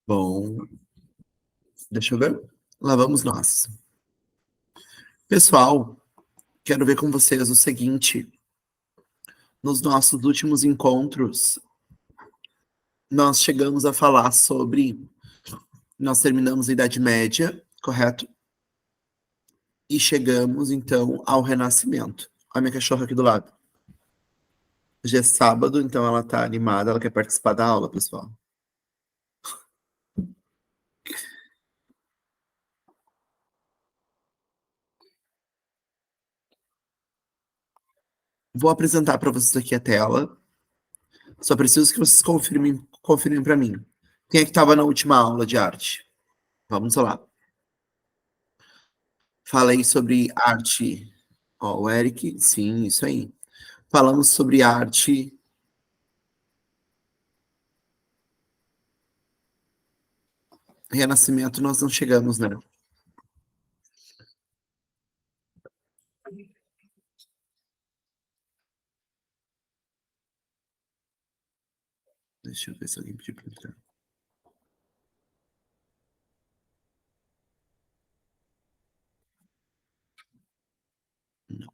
Bom, deixa eu ver. Lá vamos nós. Pessoal, quero ver com vocês o seguinte. Nos nossos últimos encontros, nós chegamos a falar sobre. Nós terminamos a Idade Média, correto? E chegamos, então, ao Renascimento. Olha a minha cachorra aqui do lado. Hoje é sábado, então ela tá animada, ela quer participar da aula, pessoal. Vou apresentar para vocês aqui a tela. Só preciso que vocês confirmem para mim. Quem é que estava na última aula de arte? Vamos lá. Falei sobre arte. Ó, o Eric, sim, isso aí. Falamos sobre arte. Renascimento, nós não chegamos, né? Deixa eu ver se alguém pediu para entrar. Não.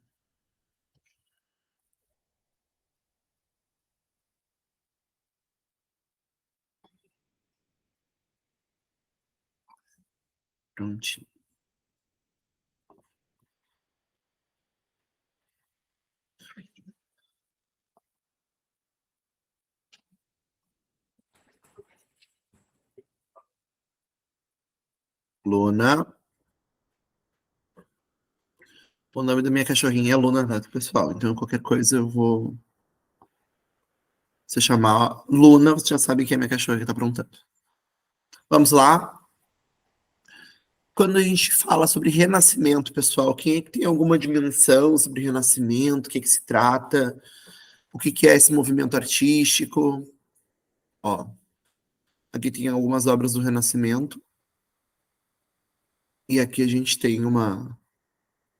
Prontinho. Luna. O nome da minha cachorrinha é Luna, tá, pessoal? Então, qualquer coisa eu vou. Se eu chamar Luna, você já sabe que é minha cachorra que tá aprontando. Vamos lá? Quando a gente fala sobre renascimento, pessoal, quem é que tem alguma dimensão sobre renascimento? O que é que se trata? O que que é esse movimento artístico? Ó, aqui tem algumas obras do Renascimento e aqui a gente tem uma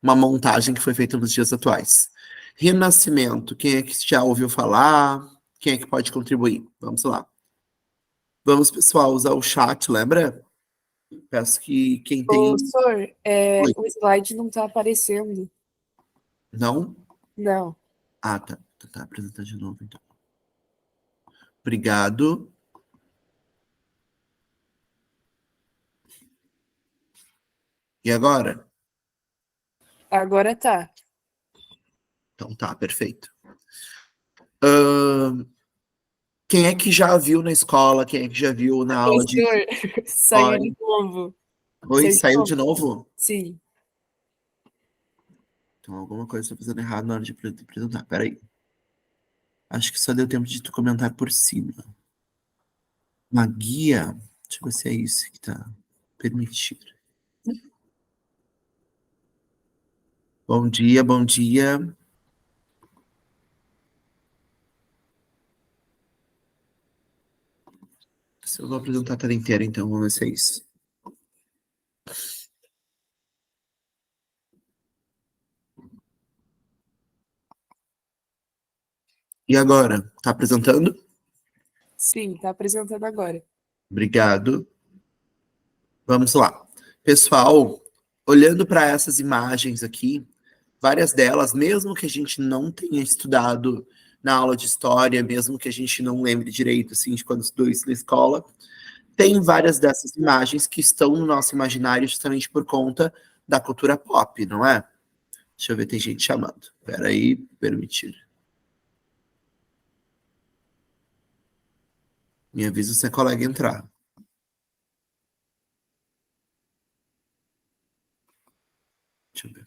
montagem que foi feita nos dias atuais. Renascimento, quem é que já ouviu falar? Quem é que pode contribuir? Vamos lá. Vamos, pessoal, usar o chat, lembra? Peço que quem Ô, tem. Sor, Oi. o slide não tá aparecendo. Não? Não. Ah, tá. Tá apresentando de novo, então. Obrigado. E agora? Agora tá. Então tá, perfeito. Ahn, quem é que já viu na escola? Quem é que já viu na Ô, aula de Sor, saiu história? de novo. Oi, Saiu de saiu de novo. novo? Sim. Então alguma coisa estou fazendo errado na hora de apresentar. Peraí. Acho que só deu tempo de tu comentar por cima. Uma guia. Deixa eu ver se é isso que tá permitido. Bom dia, bom dia. Se eu vou apresentar a tela inteira, então vamos ver se é isso. E agora? Tá apresentando? Sim, tá apresentando agora. Obrigado. Vamos lá. Pessoal, olhando para essas imagens aqui, várias delas, mesmo que a gente não tenha estudado na aula de história, mesmo que a gente não lembre direito assim de quando estudou isso na escola, tem várias dessas imagens que estão no nosso imaginário justamente por conta da cultura pop, não é? Deixa eu ver, tem gente chamando. Peraí, permitir. Me avisa se a colega entrar. Deixa eu ver.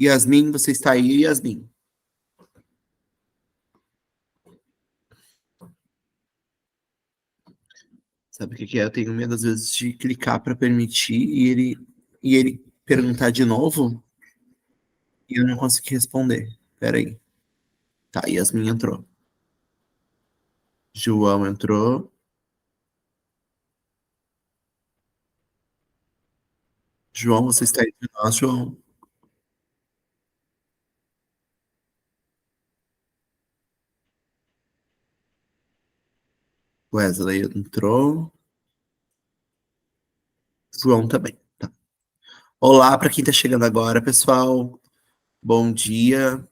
Yasmin, você está aí, Yasmin? Sabe o que que é? Eu tenho medo, às vezes, de clicar para permitir e ele perguntar de novo e eu não conseguir responder. Peraí. Tá, Yasmin entrou. João entrou. João, você está aí de nós, João? Wesley entrou. João também. Tá. Olá para quem está chegando agora, pessoal. Bom dia.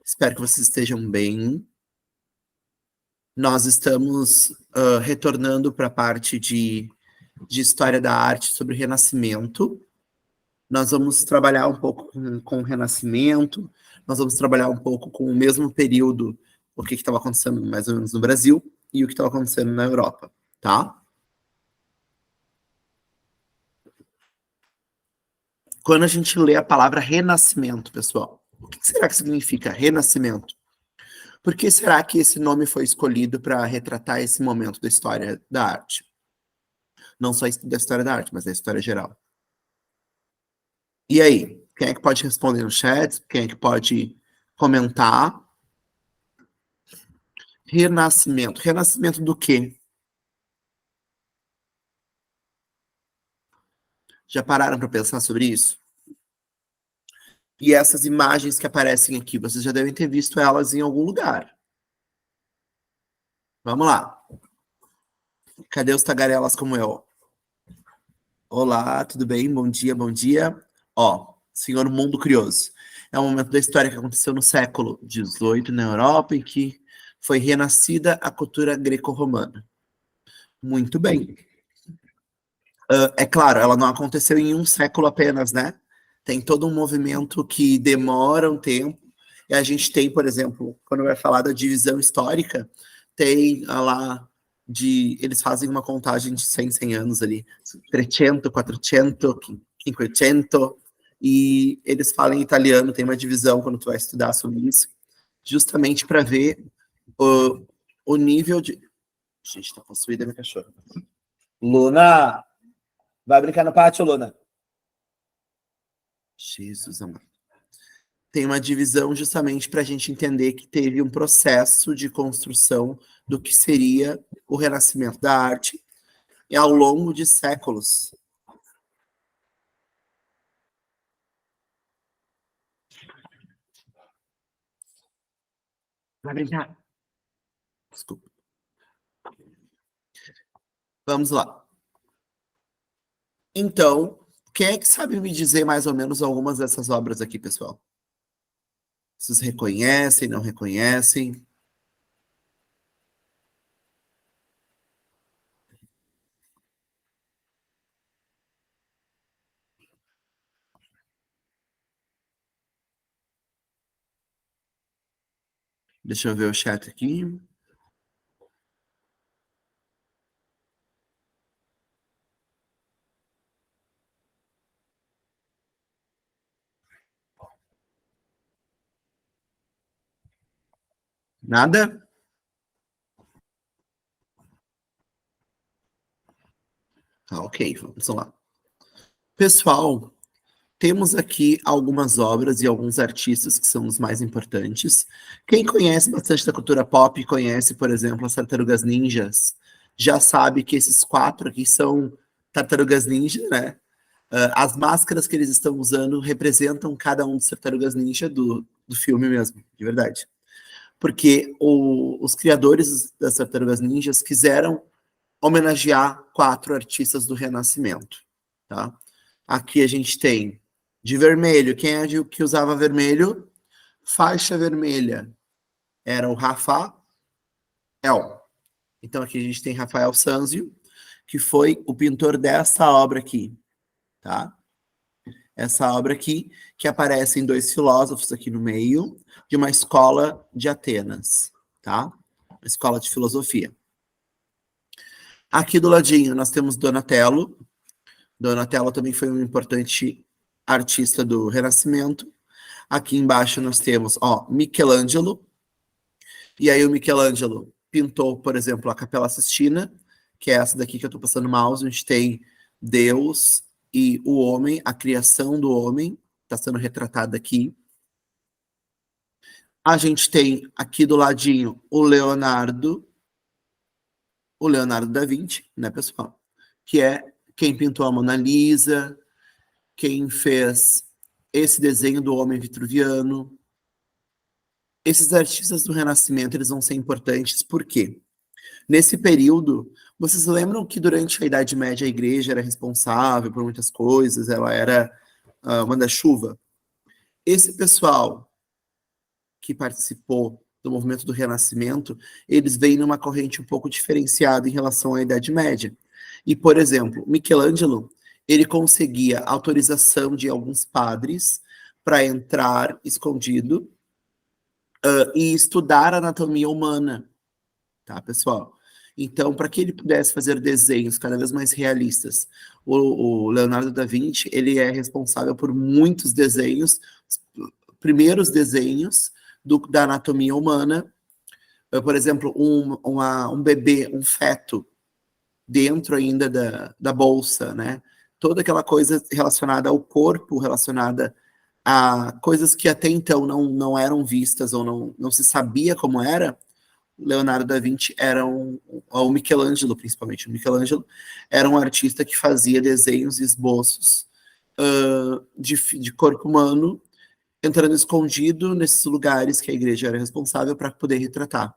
Espero que vocês estejam bem. Nós estamos retornando para a parte de História da Arte sobre o Renascimento. Nós vamos trabalhar um pouco com o Renascimento, nós vamos trabalhar um pouco com o mesmo período, o que estava acontecendo mais ou menos no Brasil e o que estava acontecendo na Europa, tá? Quando a gente lê a palavra renascimento, pessoal, o que será que significa renascimento? Por que será que esse nome foi escolhido para retratar esse momento da história da arte? Não só da história da arte, mas da história geral. E aí, quem é que pode responder no chat? Quem é que pode comentar? Renascimento. Renascimento do quê? Já pararam para pensar sobre isso? E essas imagens que aparecem aqui, vocês já devem ter visto elas em algum lugar. Vamos lá. Cadê os tagarelas como eu? Olá, tudo bem? Bom dia, bom dia. Ó, Senhor Mundo Curioso. É um momento da história que aconteceu no século XVIII na Europa em que foi renascida a cultura greco-romana. Muito bem. É claro, ela não aconteceu em um século apenas, né? Tem todo um movimento que demora um tempo. E a gente tem, por exemplo, quando vai falar da divisão histórica, tem lá eles fazem uma contagem de 100 anos ali, 300, 400, 500, e eles falam em italiano, tem uma divisão quando tu vai estudar sobre isso, justamente para ver o nível de... Gente, tá possuída minha cachorra. Luna! Vai brincar no pátio, Luna? Jesus amado. Tem uma divisão justamente para a gente entender que teve um processo de construção do que seria o renascimento da arte e ao longo de séculos. Vai brincar. Desculpa. Vamos lá. Então, quem é que sabe me dizer mais ou menos algumas dessas obras aqui, pessoal? Vocês reconhecem, não reconhecem? Deixa eu ver o chat aqui. Nada? Ah, ok, vamos lá. Pessoal, temos aqui algumas obras e alguns artistas que são os mais importantes. Quem conhece bastante da cultura pop, conhece, por exemplo, as Tartarugas Ninjas, já sabe que esses 4 aqui são Tartarugas Ninja, né? As máscaras que eles estão usando representam cada um dos Tartarugas Ninja do filme mesmo, de verdade. Porque os criadores das Tartarugas Ninjas quiseram homenagear 4 artistas do Renascimento, tá? Aqui a gente tem de vermelho. Quem é que usava vermelho? Faixa vermelha. Era o Rafael. Então aqui a gente tem Rafael Sanzio, que foi o pintor dessa obra aqui, tá? Essa obra aqui, que aparecem 2 filósofos aqui no meio, de uma escola de Atenas, tá? Uma escola de filosofia. Aqui do ladinho nós temos Donatello. Donatello também foi um importante artista do Renascimento. Aqui embaixo nós temos, Michelangelo. E aí o Michelangelo pintou, por exemplo, a Capela Sistina, que é essa daqui que eu estou passando o mouse. A gente tem Deus e o homem, a criação do homem, está sendo retratada aqui. A gente tem aqui do ladinho o Leonardo da Vinci, né, pessoal? Que é quem pintou a Mona Lisa, quem fez esse desenho do homem vitruviano. Esses artistas do Renascimento, eles vão ser importantes, por quê? Nesse período, Vocês lembram que durante a Idade Média a igreja era responsável por muitas coisas, ela era manda-chuva? Esse pessoal que participou do movimento do Renascimento, eles vêm numa corrente um pouco diferenciada em relação à Idade Média. E, por exemplo, Michelangelo, ele conseguia autorização de alguns padres para entrar escondido e estudar a anatomia humana, tá, pessoal? Então, para que ele pudesse fazer desenhos cada vez mais realistas, o Leonardo da Vinci, ele é responsável por muitos desenhos, primeiros desenhos da anatomia humana. Por exemplo, um bebê, um feto, dentro ainda da bolsa, né? Toda aquela coisa relacionada ao corpo, relacionada a coisas que até então não eram vistas ou não se sabia como era. Leonardo da Vinci era o Michelangelo, principalmente. O Michelangelo era um artista que fazia desenhos e esboços de corpo humano, entrando escondido nesses lugares que a igreja era responsável para poder retratar.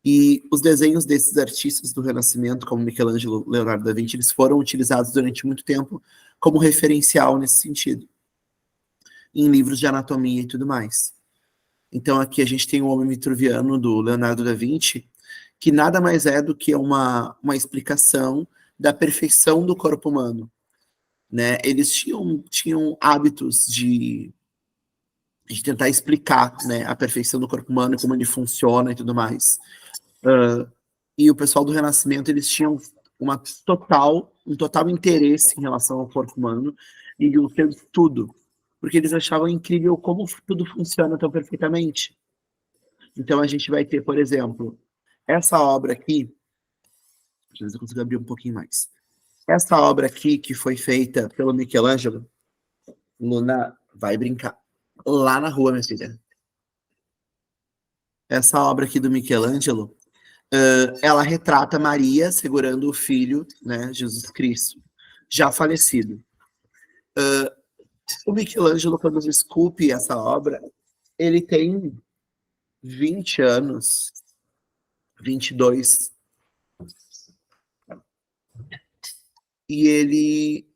E os desenhos desses artistas do Renascimento, como Michelangelo, Leonardo da Vinci, eles foram utilizados durante muito tempo como referencial nesse sentido, em livros de anatomia e tudo mais. Então aqui a gente tem o Homem Vitruviano, do Leonardo da Vinci, que nada mais é do que uma explicação da perfeição do corpo humano, né? Eles tinham hábitos de tentar explicar, né, a perfeição do corpo humano, como ele funciona e tudo mais. E o pessoal do Renascimento, eles tinham um total interesse em relação ao corpo humano e o seu estudo, porque eles achavam incrível como tudo funciona tão perfeitamente. Então a gente vai ter, por exemplo, essa obra aqui, deixa eu ver se eu consigo abrir um pouquinho mais. Essa obra aqui, que foi feita pelo Michelangelo, Luna, vai brincar, lá na rua, minha filha. Essa obra aqui do Michelangelo, ela retrata Maria segurando o filho, né, Jesus Cristo, já falecido. O Michelangelo, quando esculpe essa obra, ele tem 20 anos, 22, e ele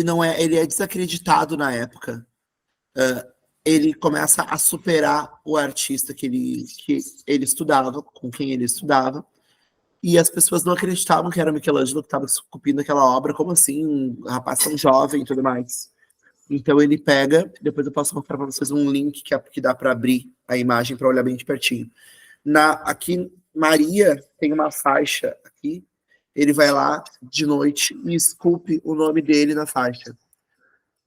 não é, ele é desacreditado na época. Ele começa a superar o artista que ele estudava, com quem ele estudava, e as pessoas não acreditavam que era Michelangelo que estava esculpindo aquela obra, como assim, um rapaz tão jovem e tudo mais. Então ele pega, depois eu posso mostrar para vocês um link que dá para abrir a imagem para olhar bem de pertinho. Aqui, Maria tem uma faixa aqui, ele vai lá de noite e esculpe o nome dele na faixa,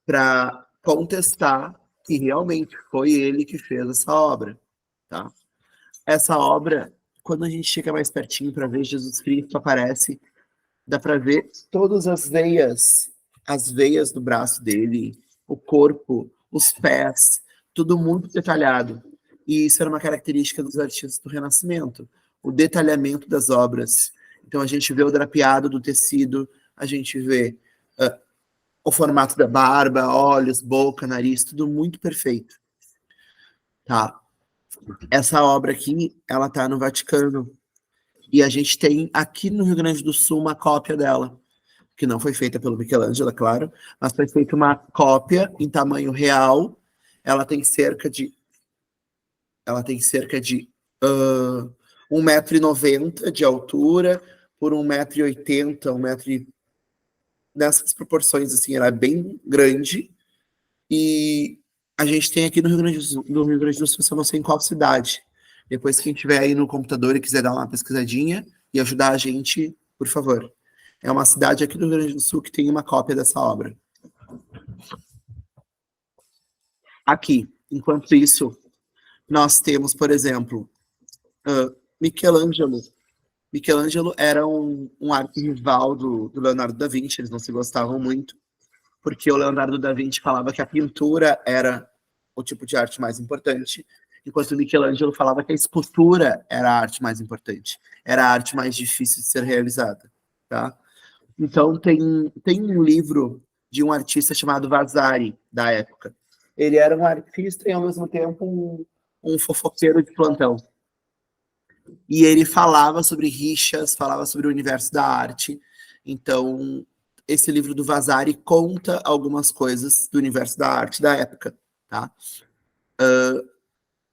para contestar que realmente foi ele que fez essa obra, tá? Essa obra, quando a gente chega mais pertinho para ver Jesus Cristo aparece, dá para ver todas as veias do braço dele, o corpo, os pés, tudo muito detalhado. E isso era uma característica dos artistas do Renascimento, o detalhamento das obras. Então a gente vê o drapeado do tecido, a gente vê o formato da barba, olhos, boca, nariz, tudo muito perfeito. Tá? Essa obra aqui, ela tá no Vaticano. E a gente tem aqui no Rio Grande do Sul uma cópia dela, que não foi feita pelo Michelangelo, é claro, mas foi feita uma cópia em tamanho real. Ela tem cerca de 1,90 m de altura por 1,80 m, 1 m, nessas proporções, assim, ela é bem grande. E a gente tem aqui no Rio Grande do Sul, só não sei em qual cidade. Depois, quem tiver aí no computador e quiser dar uma pesquisadinha e ajudar a gente, por favor. É uma cidade aqui do Rio Grande do Sul que tem uma cópia dessa obra. Aqui, enquanto isso, nós temos, por exemplo, Michelangelo. Michelangelo era um arquirrival do Leonardo da Vinci, eles não se gostavam muito, porque o Leonardo da Vinci falava que a pintura era o tipo de arte mais importante, enquanto o Michelangelo falava que a escultura era a arte mais importante, era a arte mais difícil de ser realizada, tá? Então tem um livro de um artista chamado Vasari, da época. Ele era um artista e, ao mesmo tempo, um fofoqueiro de plantão. E ele falava sobre rixas, falava sobre o universo da arte. Então, esse livro do Vasari conta algumas coisas do universo da arte da época, tá?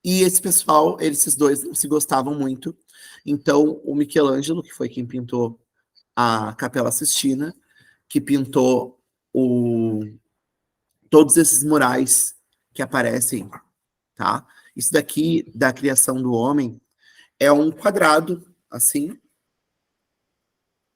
E esse pessoal, esses dois se gostavam muito. Então, o Michelangelo, que foi quem pintou a Capela Sistina, que pintou todos esses murais que aparecem, tá? Isso daqui, da criação do homem, é um quadrado, assim,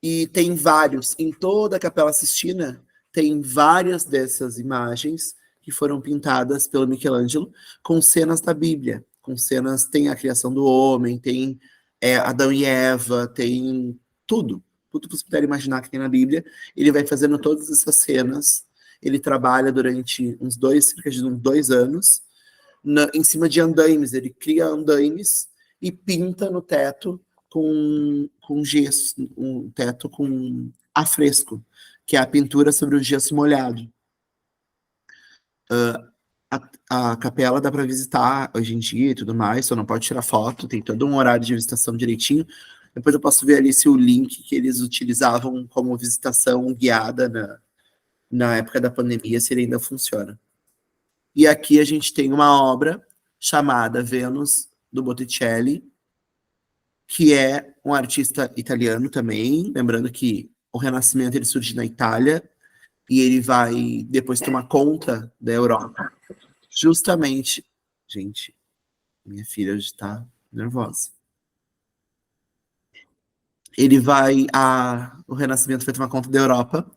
e tem vários. Em toda a Capela Sistina, tem várias dessas imagens que foram pintadas pelo Michelangelo com cenas da Bíblia, com cenas, tem a criação do homem, tem Adão e Eva, tem tudo, tudo que você puder imaginar que tem na Bíblia. Ele vai fazendo todas essas cenas, ele trabalha durante cerca de uns 2 anos, em cima de andaimes, ele cria andaimes e pinta no teto com gesso, um teto com afresco, que é a pintura sobre o gesso molhado. A capela dá para visitar hoje em dia e tudo mais, só não pode tirar foto, tem todo um horário de visitação direitinho. Depois eu posso ver ali se o link que eles utilizavam como visitação guiada na época da pandemia, se ele ainda funciona. E aqui a gente tem uma obra chamada Vênus, do Botticelli, que é um artista italiano também, lembrando que o Renascimento ele surge na Itália e ele vai depois tomar conta da Europa, justamente, gente, minha filha hoje está nervosa. O Renascimento vai tomar conta da Europa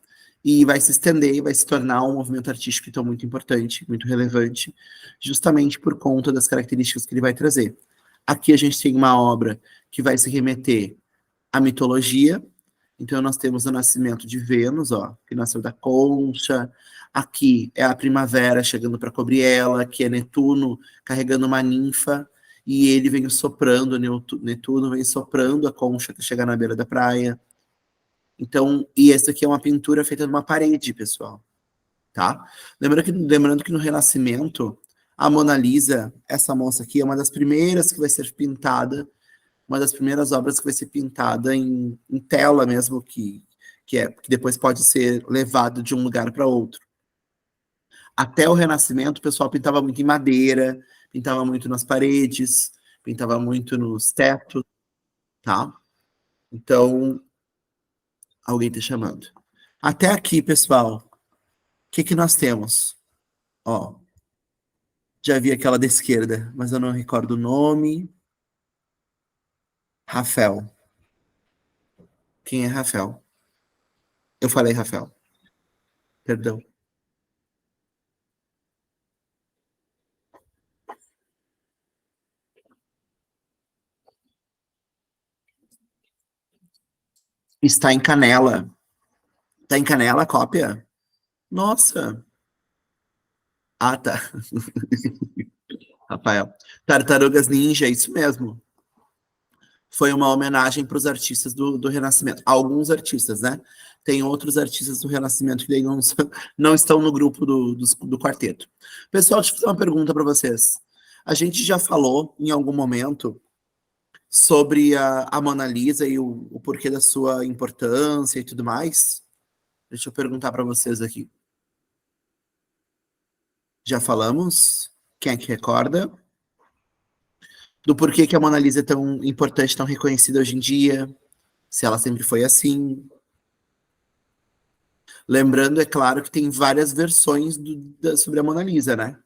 e vai se estender, vai se tornar um movimento artístico então muito importante, muito relevante, justamente por conta das características que ele vai trazer. Aqui a gente tem uma obra que vai se remeter à mitologia. Então nós temos o nascimento de Vênus, ó, que nasceu da concha. Aqui é a primavera chegando para cobrir ela, que é Netuno carregando uma ninfa, e ele vem soprando, Netuno vem soprando a concha até chegar na beira da praia. Então, e essa aqui é uma pintura feita numa parede, pessoal, tá? Lembrando que no Renascimento, a Mona Lisa, essa moça aqui, é uma das primeiras que vai ser pintada, uma das primeiras obras que vai ser pintada em tela mesmo, que depois pode ser levado de um lugar para outro. Até o Renascimento, o pessoal pintava muito em madeira, pintava muito nas paredes, pintava muito nos tetos, tá? Então, alguém tá chamando. Até aqui, pessoal, o que nós temos? Ó, já vi aquela da esquerda, mas eu não recordo o nome. Rafael. Quem é Rafael? Eu falei Rafael. Perdão. Está em Canela. Tá em Canela a cópia? Nossa. Ah, tá. Rafael. Tartarugas Ninja, isso mesmo. Foi uma homenagem para os artistas do Renascimento. Alguns artistas, né? Tem outros artistas do Renascimento que daí não estão no grupo do quarteto. Pessoal, deixa eu fazer uma pergunta para vocês. A gente já falou em algum momento sobre a Mona Lisa e o porquê da sua importância e tudo mais? Deixa eu perguntar para vocês aqui. Já falamos? Quem é que recorda? Do porquê que a Mona Lisa é tão importante, tão reconhecida hoje em dia? Se ela sempre foi assim? Lembrando, é claro, que tem várias versões sobre a Mona Lisa, né?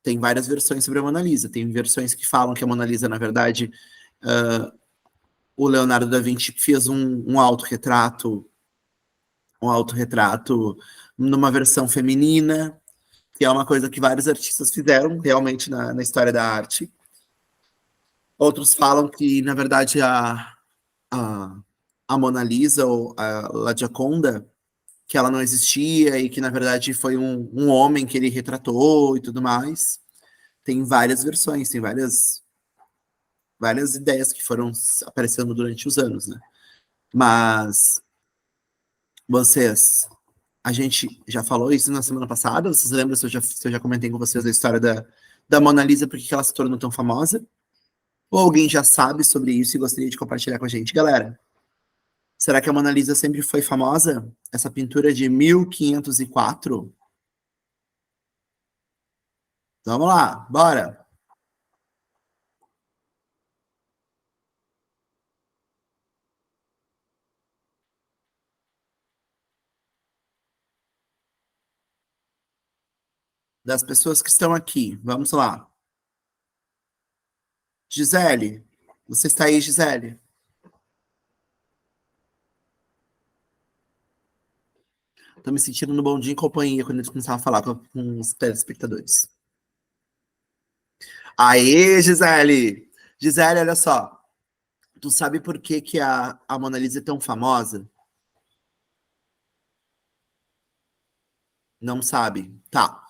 Tem várias versões sobre a Mona Lisa. Tem versões que falam que a Mona Lisa, na verdade, o Leonardo da Vinci fez um autorretrato numa versão feminina, que é uma coisa que vários artistas fizeram realmente na história da arte. Outros falam que, na verdade, a Mona Lisa, ou a La Gioconda, que ela não existia e que, na verdade, foi um homem que ele retratou e tudo mais. Tem várias versões, tem várias ideias que foram aparecendo durante os anos, né? Mas a gente já falou isso na semana passada, vocês lembram se eu já comentei com vocês a história da Mona Lisa, por que ela se tornou tão famosa? Ou alguém já sabe sobre isso e gostaria de compartilhar com a gente? Galera, será que a Mona Lisa sempre foi famosa? Essa pintura de 1504? Vamos lá, bora! Das pessoas que estão aqui, vamos lá. Gisele, você está aí, Gisele? Tô me sentindo no bom dia em companhia quando eles começavam a falar com os telespectadores. Aê, Gisele! Gisele, olha só. Tu sabe por que, que a Mona Lisa é tão famosa? Não sabe. Tá.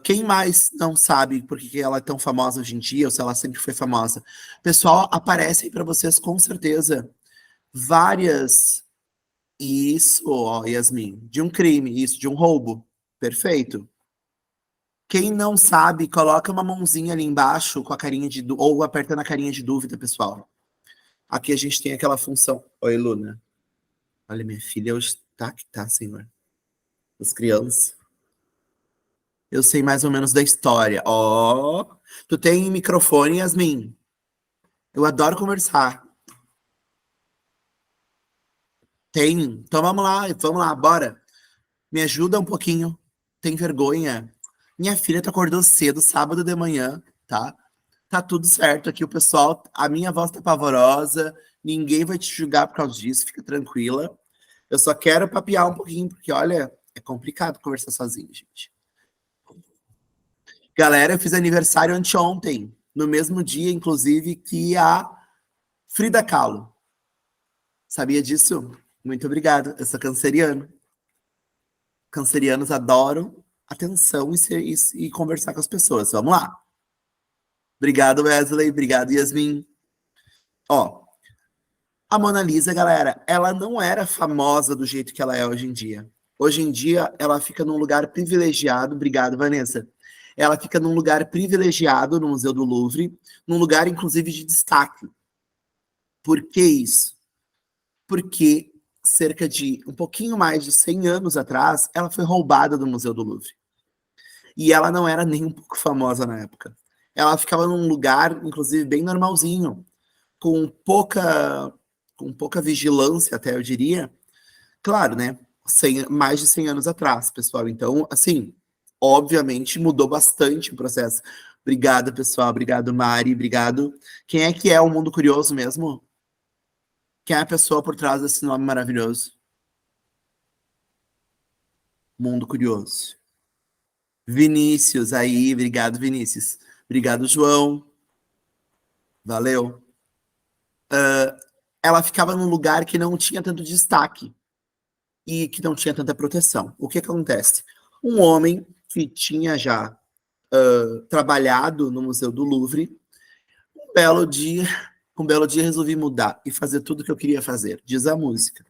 Quem mais não sabe por que, que ela é tão famosa hoje em dia, ou se ela sempre foi famosa? Pessoal, aparecem para vocês com certeza várias. Isso, ó, Yasmin. De um crime, isso, de um roubo. Perfeito. Quem não sabe, coloca uma mãozinha ali embaixo com a carinha de. Ou apertando a carinha de dúvida, pessoal. Aqui a gente tem aquela função. Oi, Luna. Olha, minha filha hoje tá que tá, senhor. As crianças. Eu sei mais ou menos da história. Ó, tu tem microfone, Yasmin? Eu adoro conversar. Tem? Então vamos lá, bora. Me ajuda um pouquinho. Tem vergonha? Minha filha tá acordando cedo, sábado de manhã, tá? Tá tudo certo aqui, o pessoal. A minha voz tá pavorosa. Ninguém vai te julgar por causa disso, fica tranquila. Eu só quero papear um pouquinho, porque olha, é complicado conversar sozinho, gente. Galera, eu fiz aniversário anteontem, no mesmo dia, inclusive, que a Frida Kahlo. Sabia disso? Muito obrigado. Eu sou canceriano. Cancerianos adoram atenção e conversar com as pessoas. Vamos lá. Obrigado, Wesley. Obrigado, Yasmin. Ó, a Mona Lisa, galera, ela não era famosa do jeito que ela é hoje em dia. Hoje em dia, ela fica num lugar privilegiado. Obrigado, Vanessa. Ela fica num lugar privilegiado no Museu do Louvre, num lugar, inclusive, de destaque. Por que isso? Porque cerca de um pouquinho mais de 100 anos atrás, ela foi roubada do Museu do Louvre. E ela não era nem um pouco famosa na época. Ela ficava num lugar, inclusive, bem normalzinho, com pouca vigilância, até eu diria. Claro, né? Mais de 100 anos atrás, pessoal. Então, assim, obviamente mudou bastante o processo. Obrigado, pessoal. Obrigado, Mari. Obrigado. Quem é que é o Mundo Curioso mesmo? Quem é a pessoa por trás desse nome maravilhoso? Mundo Curioso. Vinícius, aí. Obrigado, Vinícius. Obrigado, João. Valeu. Ela ficava num lugar que não tinha tanto destaque e que não tinha tanta proteção. O que acontece? Um homem que tinha já trabalhado no Museu do Louvre, um belo dia, um belo dia resolvi mudar e fazer tudo o que eu queria fazer, diz a música.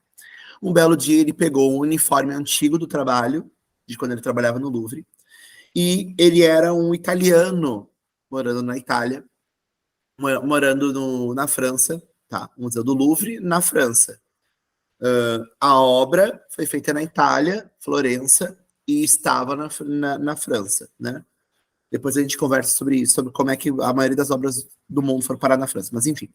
Um belo dia ele pegou um uniforme antigo do trabalho, de quando ele trabalhava no Louvre, e ele era um italiano morando na Itália, morando na França, tá? Museu do Louvre, na França. A obra foi feita na Itália, Florença, e estava na França, né? Depois a gente conversa sobre isso, sobre como é que a maioria das obras do mundo foram parar na França. Mas enfim.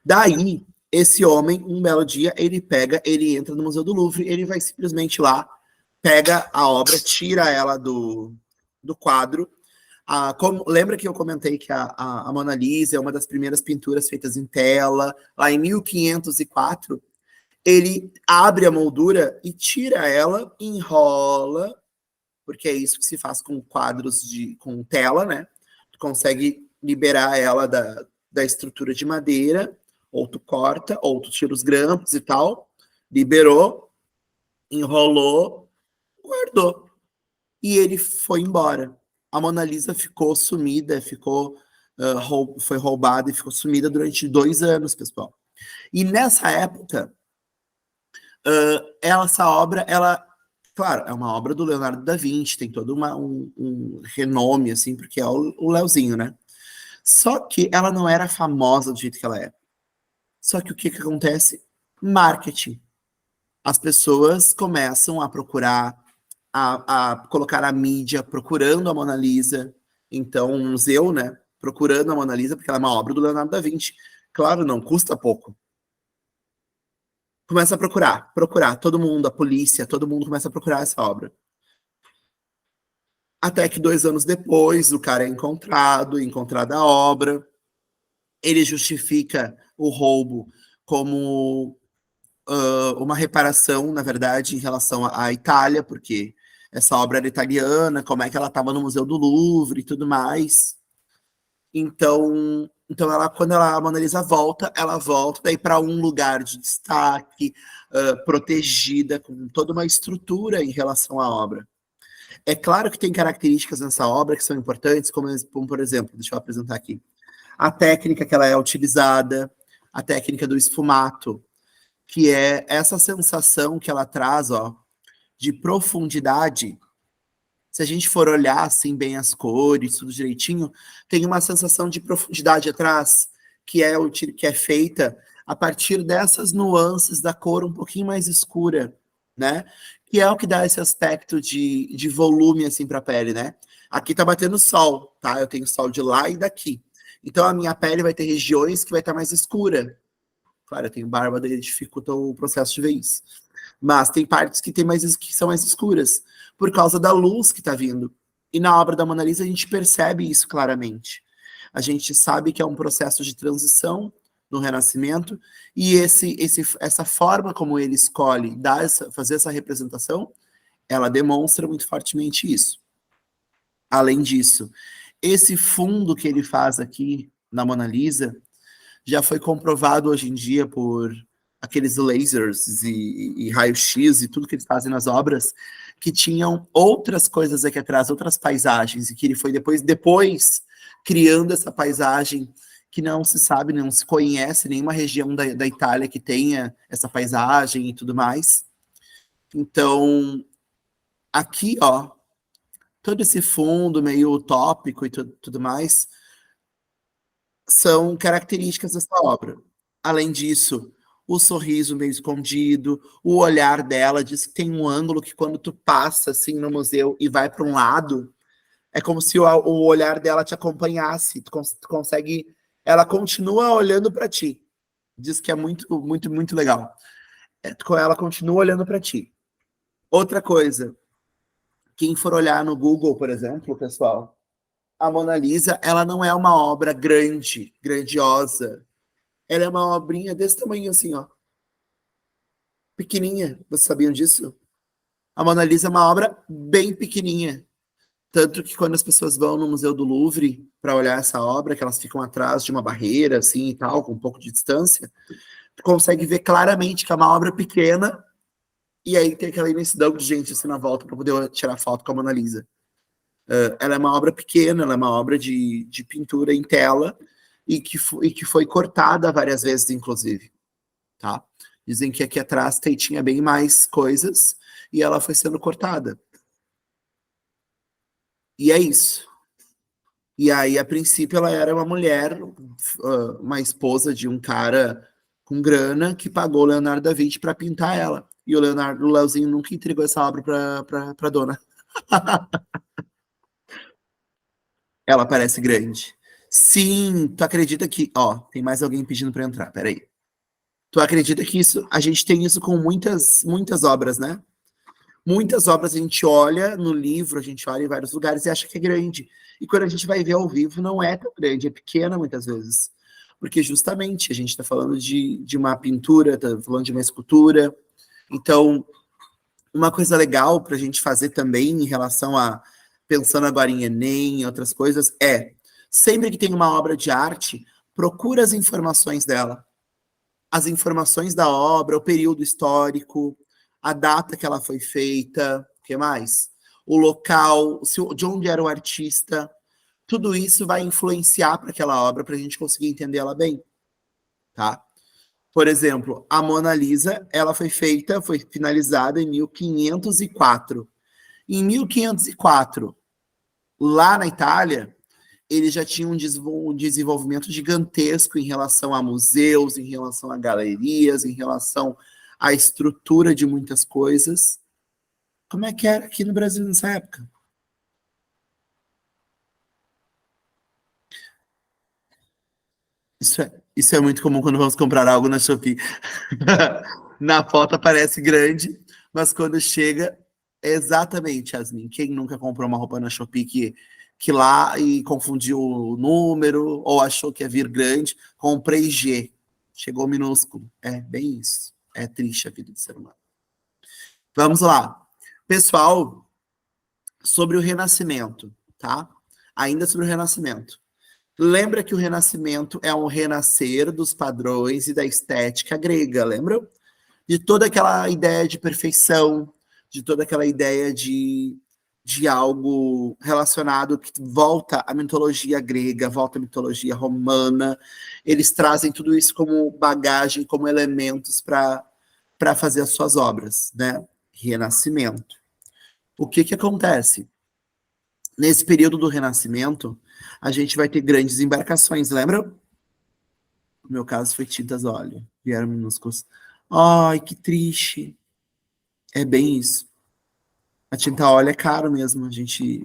Daí, esse homem, um belo dia, ele entra no Museu do Louvre, ele vai simplesmente lá, pega a obra, tira ela do quadro. Lembra que eu comentei que a Mona Lisa é uma das primeiras pinturas feitas em tela, lá em 1504? Ele abre a moldura e tira ela, enrola, porque é isso que se faz com quadros com tela, né? Tu consegue liberar ela da estrutura de madeira, ou tu corta, ou tu tira os grampos e tal, liberou, enrolou, guardou. E ele foi embora. A Mona Lisa ficou sumida, foi roubada e ficou sumida durante 2 anos, pessoal. E nessa época, essa obra, claro, é uma obra do Leonardo da Vinci, tem todo um renome, assim, porque é o Leozinho, né? Só que ela não era famosa do jeito que ela é. Só que o que acontece? Marketing. As pessoas começam a procurar, a colocar a mídia procurando a Mona Lisa. Então, um museu, né? Procurando a Mona Lisa, porque ela é uma obra do Leonardo da Vinci. Claro, não custa pouco. Começa a procurar. Todo mundo, a polícia, todo mundo começa a procurar essa obra. Até que 2 anos depois, o cara é encontrada a obra. Ele justifica o roubo como uma reparação, na verdade, em relação à Itália, porque essa obra era italiana, como é que ela estava no Museu do Louvre e tudo mais. Então quando a Mona Lisa volta, ela volta daí para um lugar de destaque, protegida, com toda uma estrutura em relação à obra. É claro que tem características nessa obra que são importantes, como por exemplo, deixa eu apresentar aqui, a técnica que ela é utilizada, a técnica do esfumato, que é essa sensação que ela traz, ó, de profundidade. Se a gente for olhar assim bem as cores, tudo direitinho, tem uma sensação de profundidade atrás, que é feita a partir dessas nuances da cor um pouquinho mais escura, né? Que é o que dá esse aspecto de volume assim para a pele, né? Aqui tá batendo sol, tá? Eu tenho sol de lá e daqui. Então a minha pele vai ter regiões que vai estar mais escura. Claro, eu tenho barba, daí dificulta o processo de ver isso. Mas tem partes que são mais escuras, por causa da luz que está vindo. E na obra da Mona Lisa a gente percebe isso claramente. A gente sabe que é um processo de transição no Renascimento, e essa forma como ele escolhe fazer essa representação, ela demonstra muito fortemente isso. Além disso, esse fundo que ele faz aqui na Mona Lisa já foi comprovado hoje em dia por aqueles lasers e raio-x e tudo que eles fazem nas obras, que tinham outras coisas aqui atrás, outras paisagens, e que ele foi depois criando essa paisagem que não se sabe, não se conhece nenhuma região da Itália que tenha essa paisagem e tudo mais. Então, aqui, ó, todo esse fundo meio utópico e tudo mais são características dessa obra. Além disso, o sorriso meio escondido, o olhar dela diz que tem um ângulo que quando tu passa assim no museu e vai para um lado, é como se o olhar dela te acompanhasse, tu consegue, ela continua olhando para ti. Diz que é muito, muito, muito legal. Ela continua olhando para ti. Outra coisa, quem for olhar no Google, por exemplo, pessoal, a Mona Lisa, ela não é uma obra grande, grandiosa. Ela é uma obrinha desse tamanho assim, ó. Pequenininha. Vocês sabiam disso? A Mona Lisa é uma obra bem pequenininha. Tanto que quando as pessoas vão no Museu do Louvre para olhar essa obra, que elas ficam atrás de uma barreira, assim, e tal, com um pouco de distância, tu consegue ver claramente que é uma obra pequena, e aí tem aquela imensidão de gente assim na volta para poder tirar foto com a Mona Lisa. Ela é uma obra pequena, ela é uma obra de pintura em tela, e que foi cortada várias vezes, inclusive, tá? Dizem que aqui atrás tinha bem mais coisas, e ela foi sendo cortada. E é isso. E aí, a princípio, ela era uma mulher, uma esposa de um cara com grana que pagou o Leonardo da Vinci para pintar ela. E o Leozinho nunca entregou essa obra para dona. Ela parece grande. Sim, tu acredita que... Ó, tem mais alguém pedindo para entrar, peraí. Tu acredita que isso... A gente tem isso com muitas obras, né? Muitas obras a gente olha no livro, a gente olha em vários lugares e acha que é grande. E quando a gente vai ver ao vivo, não é tão grande, é pequena muitas vezes. Porque justamente a gente está falando de uma pintura, está falando de uma escultura. Então, uma coisa legal para a gente fazer também em relação a, pensando agora em Enem e outras coisas, sempre que tem uma obra de arte, procura as informações dela. As informações da obra, o período histórico, a data que ela foi feita, o que mais? O local, de onde era o artista. Tudo isso vai influenciar para aquela obra para a gente conseguir entender ela bem, tá? Por exemplo, a Mona Lisa, ela foi finalizada em 1504. Em 1504, lá na Itália, Ele já tinha um desenvolvimento gigantesco em relação a museus, em relação a galerias, em relação à estrutura de muitas coisas. Como é que era aqui no Brasil nessa época? Isso é muito comum quando vamos comprar algo na Shopee. Na foto aparece grande, mas quando chega, é exatamente, Yasmin. Quem nunca comprou uma roupa na Shopee que lá e confundiu o número, ou achou que ia vir grande, comprei G, chegou minúsculo. É bem isso. É triste a vida do ser humano. Vamos lá. Pessoal, sobre o Renascimento, tá? Ainda sobre o Renascimento. Lembra que o Renascimento é um renascer dos padrões e da estética grega, lembra? De toda aquela ideia de perfeição, de toda aquela ideia de algo relacionado que volta à mitologia grega, volta à mitologia romana. Eles trazem tudo isso como bagagem, como elementos para fazer as suas obras, né? Renascimento. O que que acontece? Nesse período do Renascimento, a gente vai ter grandes embarcações, lembra? No meu caso foi tintas óleo, vieram minúsculos. Ai, que triste. É bem isso. A tinta óleo é caro mesmo, a gente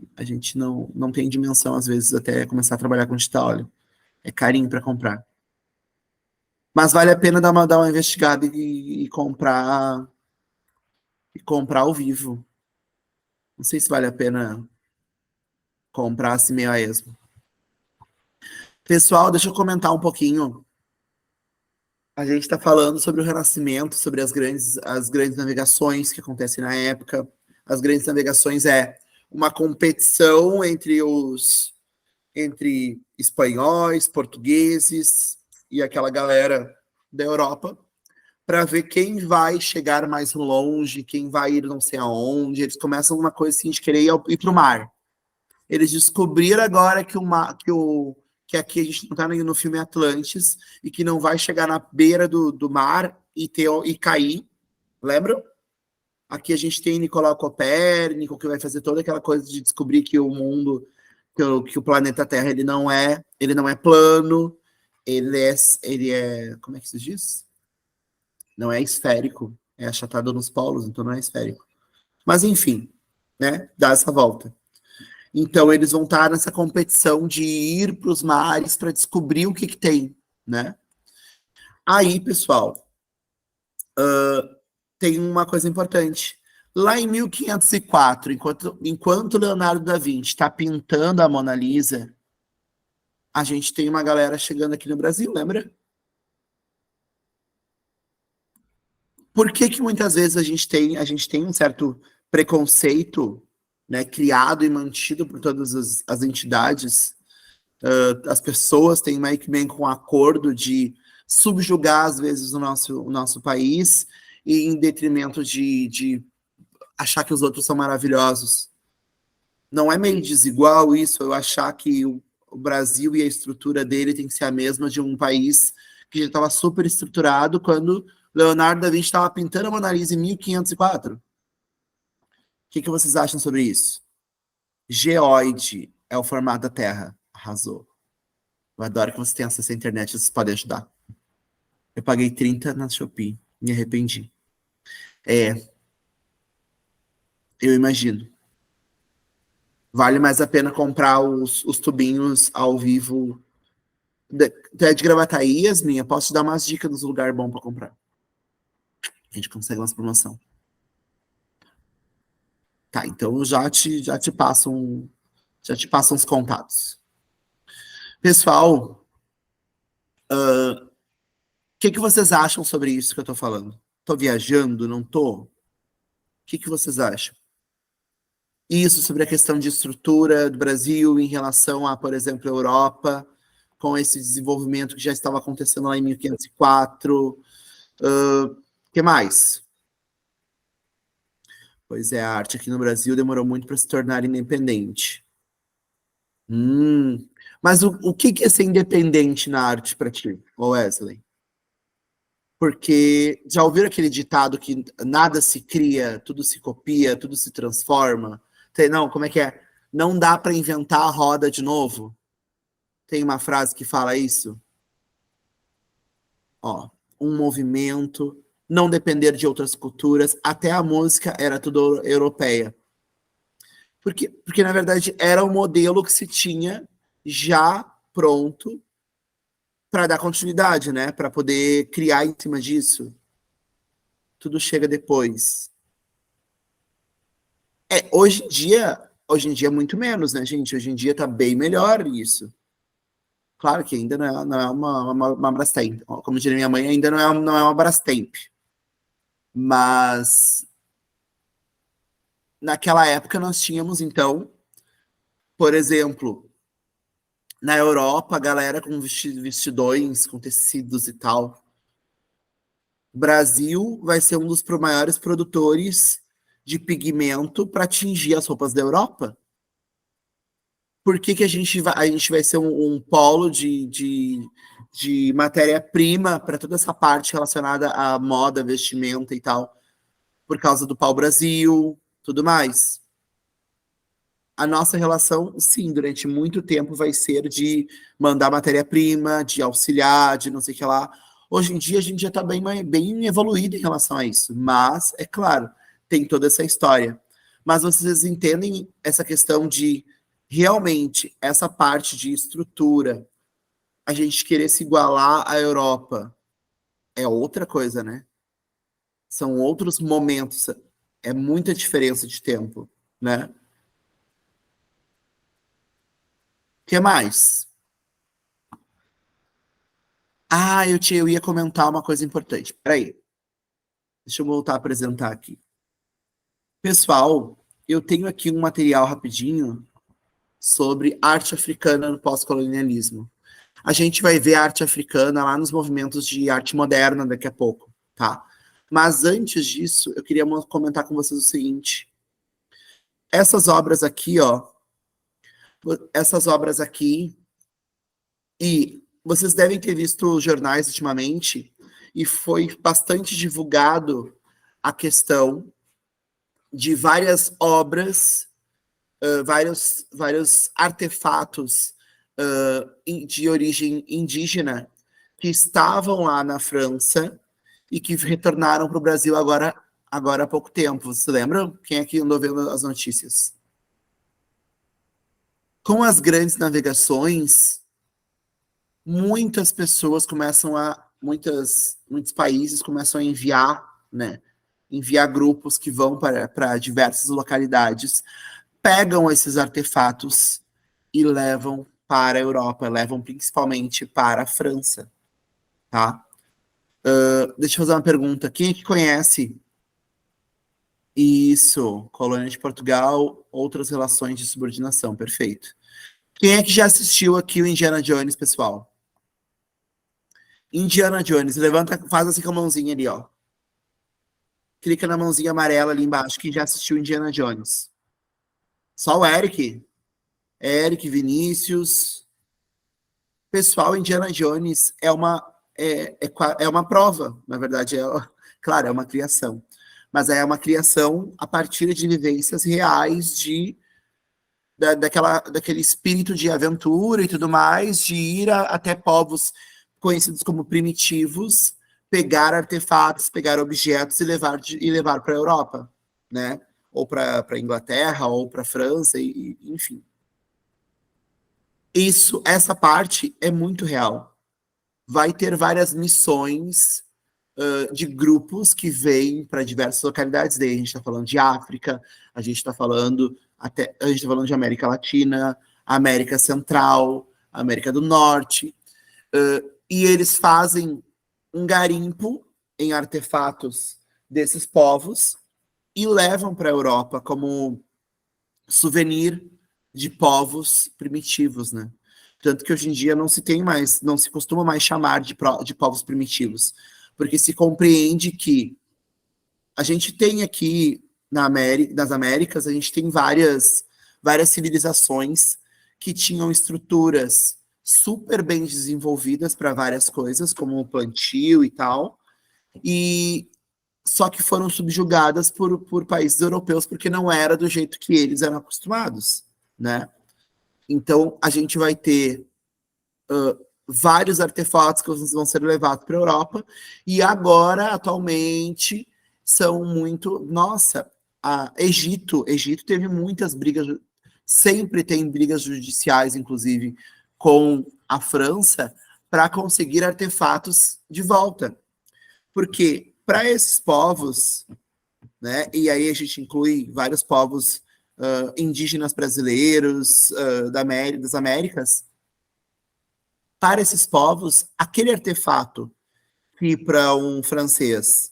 não tem dimensão, às vezes, até começar a trabalhar com tinta óleo. É carinho para comprar. Mas vale a pena dar uma investigada e comprar ao vivo. Não sei se vale a pena comprar assim meio a esmo. Pessoal, deixa eu comentar um pouquinho. A gente está falando sobre o Renascimento, sobre as grandes navegações que acontecem na época. As grandes navegações é uma competição entre espanhóis, portugueses e aquela galera da Europa para ver quem vai chegar mais longe, quem vai ir não sei aonde. Eles começam uma coisa assim de querer ir para o mar. Eles descobriram agora que aqui a gente não está no filme Atlantis e que não vai chegar na beira do mar e cair. Lembram? Aqui a gente tem Nicolau Copérnico, que vai fazer toda aquela coisa de descobrir que o mundo, que o planeta Terra, ele não é plano, ele é, como é que se diz? Não é esférico, é achatado nos polos, então não é esférico. Mas enfim, né? Dá essa volta. Então, eles vão estar nessa competição de ir para os mares para descobrir o que tem, né? Aí, pessoal, tem uma coisa importante. Lá em 1504, enquanto Leonardo da Vinci está pintando a Mona Lisa, a gente tem uma galera chegando aqui no Brasil, lembra? Por que muitas vezes a gente tem um certo preconceito, né, criado e mantido por todas as entidades? As pessoas têm meio que bem com um acordo de subjugar, às vezes, o nosso país e em detrimento de achar que os outros são maravilhosos. Não é meio desigual isso, eu achar que o Brasil e a estrutura dele tem que ser a mesma de um país que já estava super estruturado quando Leonardo da Vinci estava pintando a Mona Lisa em 1504. O que vocês acham sobre isso? Geoide é o formato da Terra. Arrasou. Eu adoro que você tenha acesso à internet, vocês podem ajudar. Eu paguei 30 na Shopee, me arrependi. Eu imagino. Vale mais a pena comprar os tubinhos ao vivo. Tu é de Gravataí, Yasmin? Eu posso te dar umas dicas dos lugares bons para comprar. A gente consegue umas promoção. Tá, então eu já te passo uns contatos. Pessoal, o que vocês acham sobre isso que eu tô falando? Tô viajando, não tô? O que vocês acham? Isso sobre a questão de estrutura do Brasil em relação a, por exemplo, a Europa, com esse desenvolvimento que já estava acontecendo lá em 1504. O que mais? Pois é, a arte aqui no Brasil demorou muito para se tornar independente. Mas o que é ser independente na arte para ti, Wesley? Porque já ouviram aquele ditado que nada se cria, tudo se copia, tudo se transforma? Não, como é que é? Não dá para inventar a roda de novo. Tem uma frase que fala isso. Ó, um movimento, não depender de outras culturas, até a música era tudo europeia. Porque na verdade, era o modelo que se tinha já pronto para dar continuidade, né? Para poder criar em cima disso. Tudo chega depois. Hoje em dia é muito menos, né, gente? Hoje em dia tá bem melhor isso. Claro que ainda não é uma Brastemp. Como diria minha mãe, ainda não é uma Brastemp. Mas naquela época nós tínhamos, então, por exemplo, na Europa, a galera com vestidões, com tecidos e tal. O Brasil vai ser um dos maiores produtores de pigmento para atingir as roupas da Europa. Por que, que a gente vai ser um polo de matéria-prima para toda essa parte relacionada à moda, vestimenta e tal? Por causa do pau-brasil, tudo mais. A nossa relação, sim, durante muito tempo vai ser de mandar matéria-prima, de auxiliar, de não sei o que lá. Hoje em dia a gente já está bem evoluído em relação a isso. Mas, é claro, tem toda essa história. Mas vocês entendem essa questão de realmente essa parte de estrutura, a gente querer se igualar à Europa é outra coisa, né? São outros momentos, é muita diferença de tempo, né? O que mais? Ah, eu ia comentar uma coisa importante. Peraí, deixa eu voltar a apresentar aqui. Pessoal, eu tenho aqui um material rapidinho sobre arte africana no pós-colonialismo. A gente vai ver a arte africana lá nos movimentos de arte moderna daqui a pouco, tá? Mas antes disso, eu queria comentar com vocês o seguinte. Essas obras aqui, ó. Essas obras aqui. E vocês devem ter visto os jornais ultimamente, e foi bastante divulgado a questão de várias obras, vários artefatos de origem indígena que estavam lá na França e que retornaram para o Brasil agora há pouco tempo. Vocês lembram? Quem aqui andou vendo as notícias? Com as grandes navegações, muitas pessoas muitos países começam a enviar, né? Enviar grupos que vão para diversas localidades, pegam esses artefatos e levam para a Europa, levam principalmente para a França, tá? Deixa eu fazer uma pergunta. Quem é que conhece isso? Colônia de Portugal, outras relações de subordinação, perfeito. Quem é que já assistiu aqui o Indiana Jones, pessoal? Indiana Jones, levanta, faz assim com a mãozinha ali, ó. Clica na mãozinha amarela ali embaixo, quem já assistiu Indiana Jones. Só o Eric? Eric, Vinícius. Pessoal, Indiana Jones é uma prova, na verdade, claro, é uma criação. Mas é uma criação a partir de vivências reais daquele espírito de aventura e tudo mais, de ir até povos conhecidos como primitivos, pegar artefatos, pegar objetos e levar para a Europa, né? Ou para a Inglaterra, ou para a França, enfim. Essa parte é muito real. Vai ter várias missões de grupos que vêm para diversas localidades. Daí a gente está falando de África, a gente está falando de América Latina, América Central, América do Norte, e eles fazem um garimpo em artefatos desses povos e levam para a Europa como souvenir de povos primitivos, né? Tanto que hoje em dia não se costuma mais chamar de povos primitivos, porque se compreende que a gente tem aqui nas Américas, a gente tem várias civilizações que tinham estruturas super bem desenvolvidas para várias coisas, como o plantio e tal, e só que foram subjugadas por países europeus, porque não era do jeito que eles eram acostumados, né? Então, a gente vai ter vários artefatos que vão ser levados para a Europa, e agora, atualmente, são muito... Nossa, Egito teve muitas brigas, sempre tem brigas judiciais, inclusive, com a França, para conseguir artefatos de volta. Porque, para esses povos, né, e aí a gente inclui vários povos indígenas brasileiros das Américas, para esses povos, aquele artefato que para um francês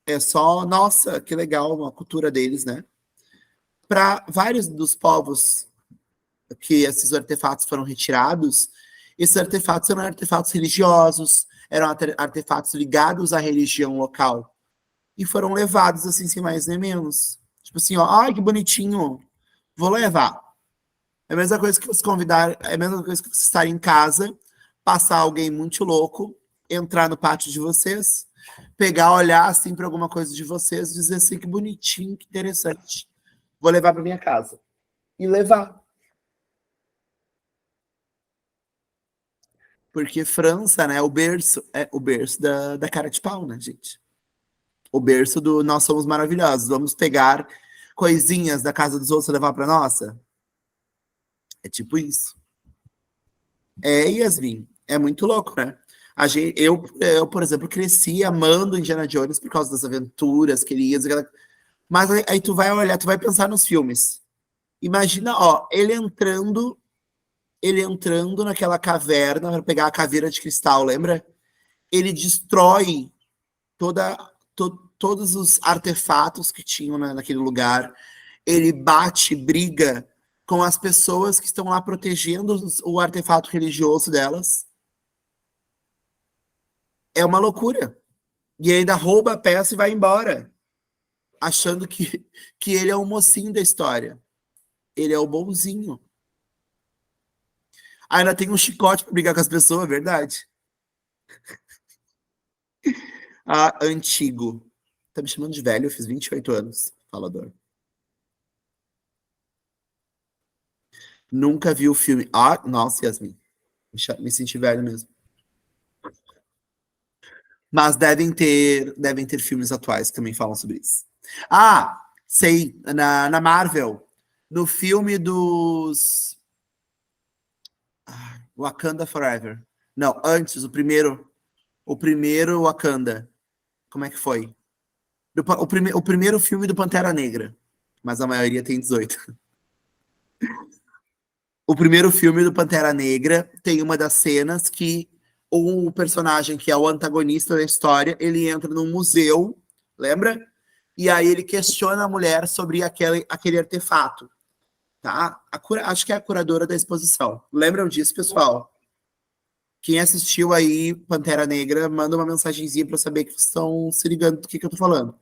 é só, nossa, que legal, uma cultura deles, né? Para vários dos povos que esses artefatos foram retirados, esses artefatos eram artefatos religiosos, eram artefatos ligados à religião local, e foram levados assim, sem mais nem menos. Tipo assim, ó, ai, que bonitinho, vou levar. É a mesma coisa que você convidar, é a mesma coisa que você estar em casa, passar alguém muito louco, entrar no pátio de vocês, pegar, olhar assim para alguma coisa de vocês, dizer assim, que bonitinho, que interessante. Vou levar para minha casa. E levar. Porque França, né, o berço da cara de pau, né, gente? O berço do nós somos maravilhosos. Vamos pegar coisinhas da casa dos outros e levar para nossa? É tipo isso. É, Yasmin, é muito louco, né? Eu, por exemplo, cresci amando Indiana Jones por causa das aventuras que ele ia, mas aí tu vai olhar, tu vai pensar nos filmes. Imagina, ó, ele entrando naquela caverna para pegar a caveira de cristal, lembra? Ele destrói todos os artefatos que tinham naquele lugar. Ele bate, briga com as pessoas que estão lá protegendo o artefato religioso delas. É uma loucura. E ainda rouba a peça e vai embora, achando que ele é o mocinho da história. Ele é o bonzinho. Ainda tem um chicote para brigar com as pessoas, é verdade. Antigo. Tá me chamando de velho, eu fiz 28 anos. Falador. Nunca vi o filme. Nossa, Yasmin. Me senti velho mesmo. Mas devem ter filmes atuais que também falam sobre isso. Sei. Na Marvel. No filme dos Wakanda Forever. Não, antes, o primeiro. O primeiro Wakanda. Como é que foi? O primeiro filme do Pantera Negra. Mas a maioria tem 18. O primeiro filme do Pantera Negra tem uma das cenas que o personagem que é o antagonista da história, ele entra num museu, lembra? E aí ele questiona a mulher sobre aquele artefato, tá? Acho que é a curadora da exposição. Lembram disso, pessoal? Quem assistiu aí Pantera Negra, manda uma mensagenzinha para saber que vocês estão se ligando do que eu tô falando.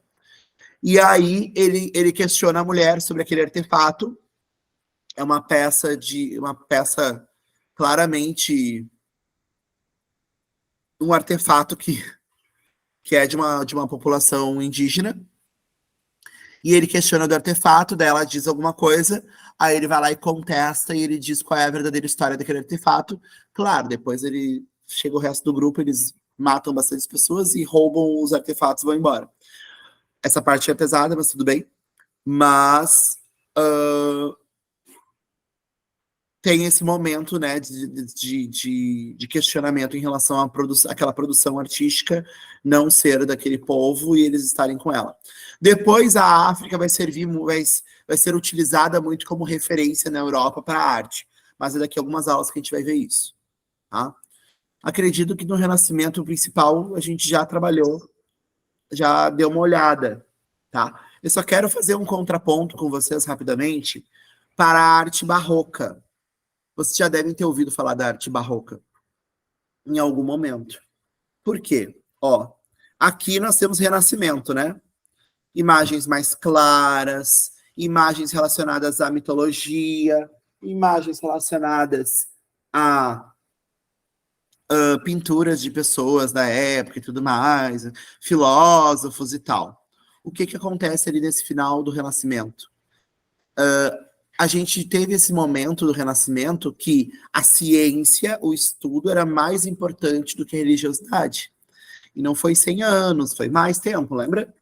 E aí ele questiona a mulher sobre aquele artefato. É uma peça claramente um artefato que é de uma população indígena. E ele questiona do artefato, daí ela diz alguma coisa, aí ele vai lá e contesta e ele diz qual é a verdadeira história daquele artefato. Claro, depois ele chega o resto do grupo, eles matam bastante pessoas e roubam os artefatos e vão embora. Essa parte é pesada, mas tudo bem. Mas tem esse momento, né, de questionamento em relação àquela produção artística não ser daquele povo e eles estarem com ela. Depois a África vai ser utilizada muito como referência na Europa para a arte, mas é daqui a algumas aulas que a gente vai ver isso, tá? Acredito que no Renascimento principal a gente já trabalhou, já deu uma olhada, tá? Eu só quero fazer um contraponto com vocês rapidamente para a arte barroca. Vocês já devem ter ouvido falar da arte barroca em algum momento. Por quê? Ó, aqui nós temos Renascimento, né? Imagens mais claras, imagens relacionadas à mitologia, imagens relacionadas a pinturas de pessoas da época e tudo mais, filósofos e tal. O que acontece ali nesse final do Renascimento? a gente teve esse momento do Renascimento que a ciência, o estudo, era mais importante do que a religiosidade. E não foi 100 anos, foi mais tempo, lembra?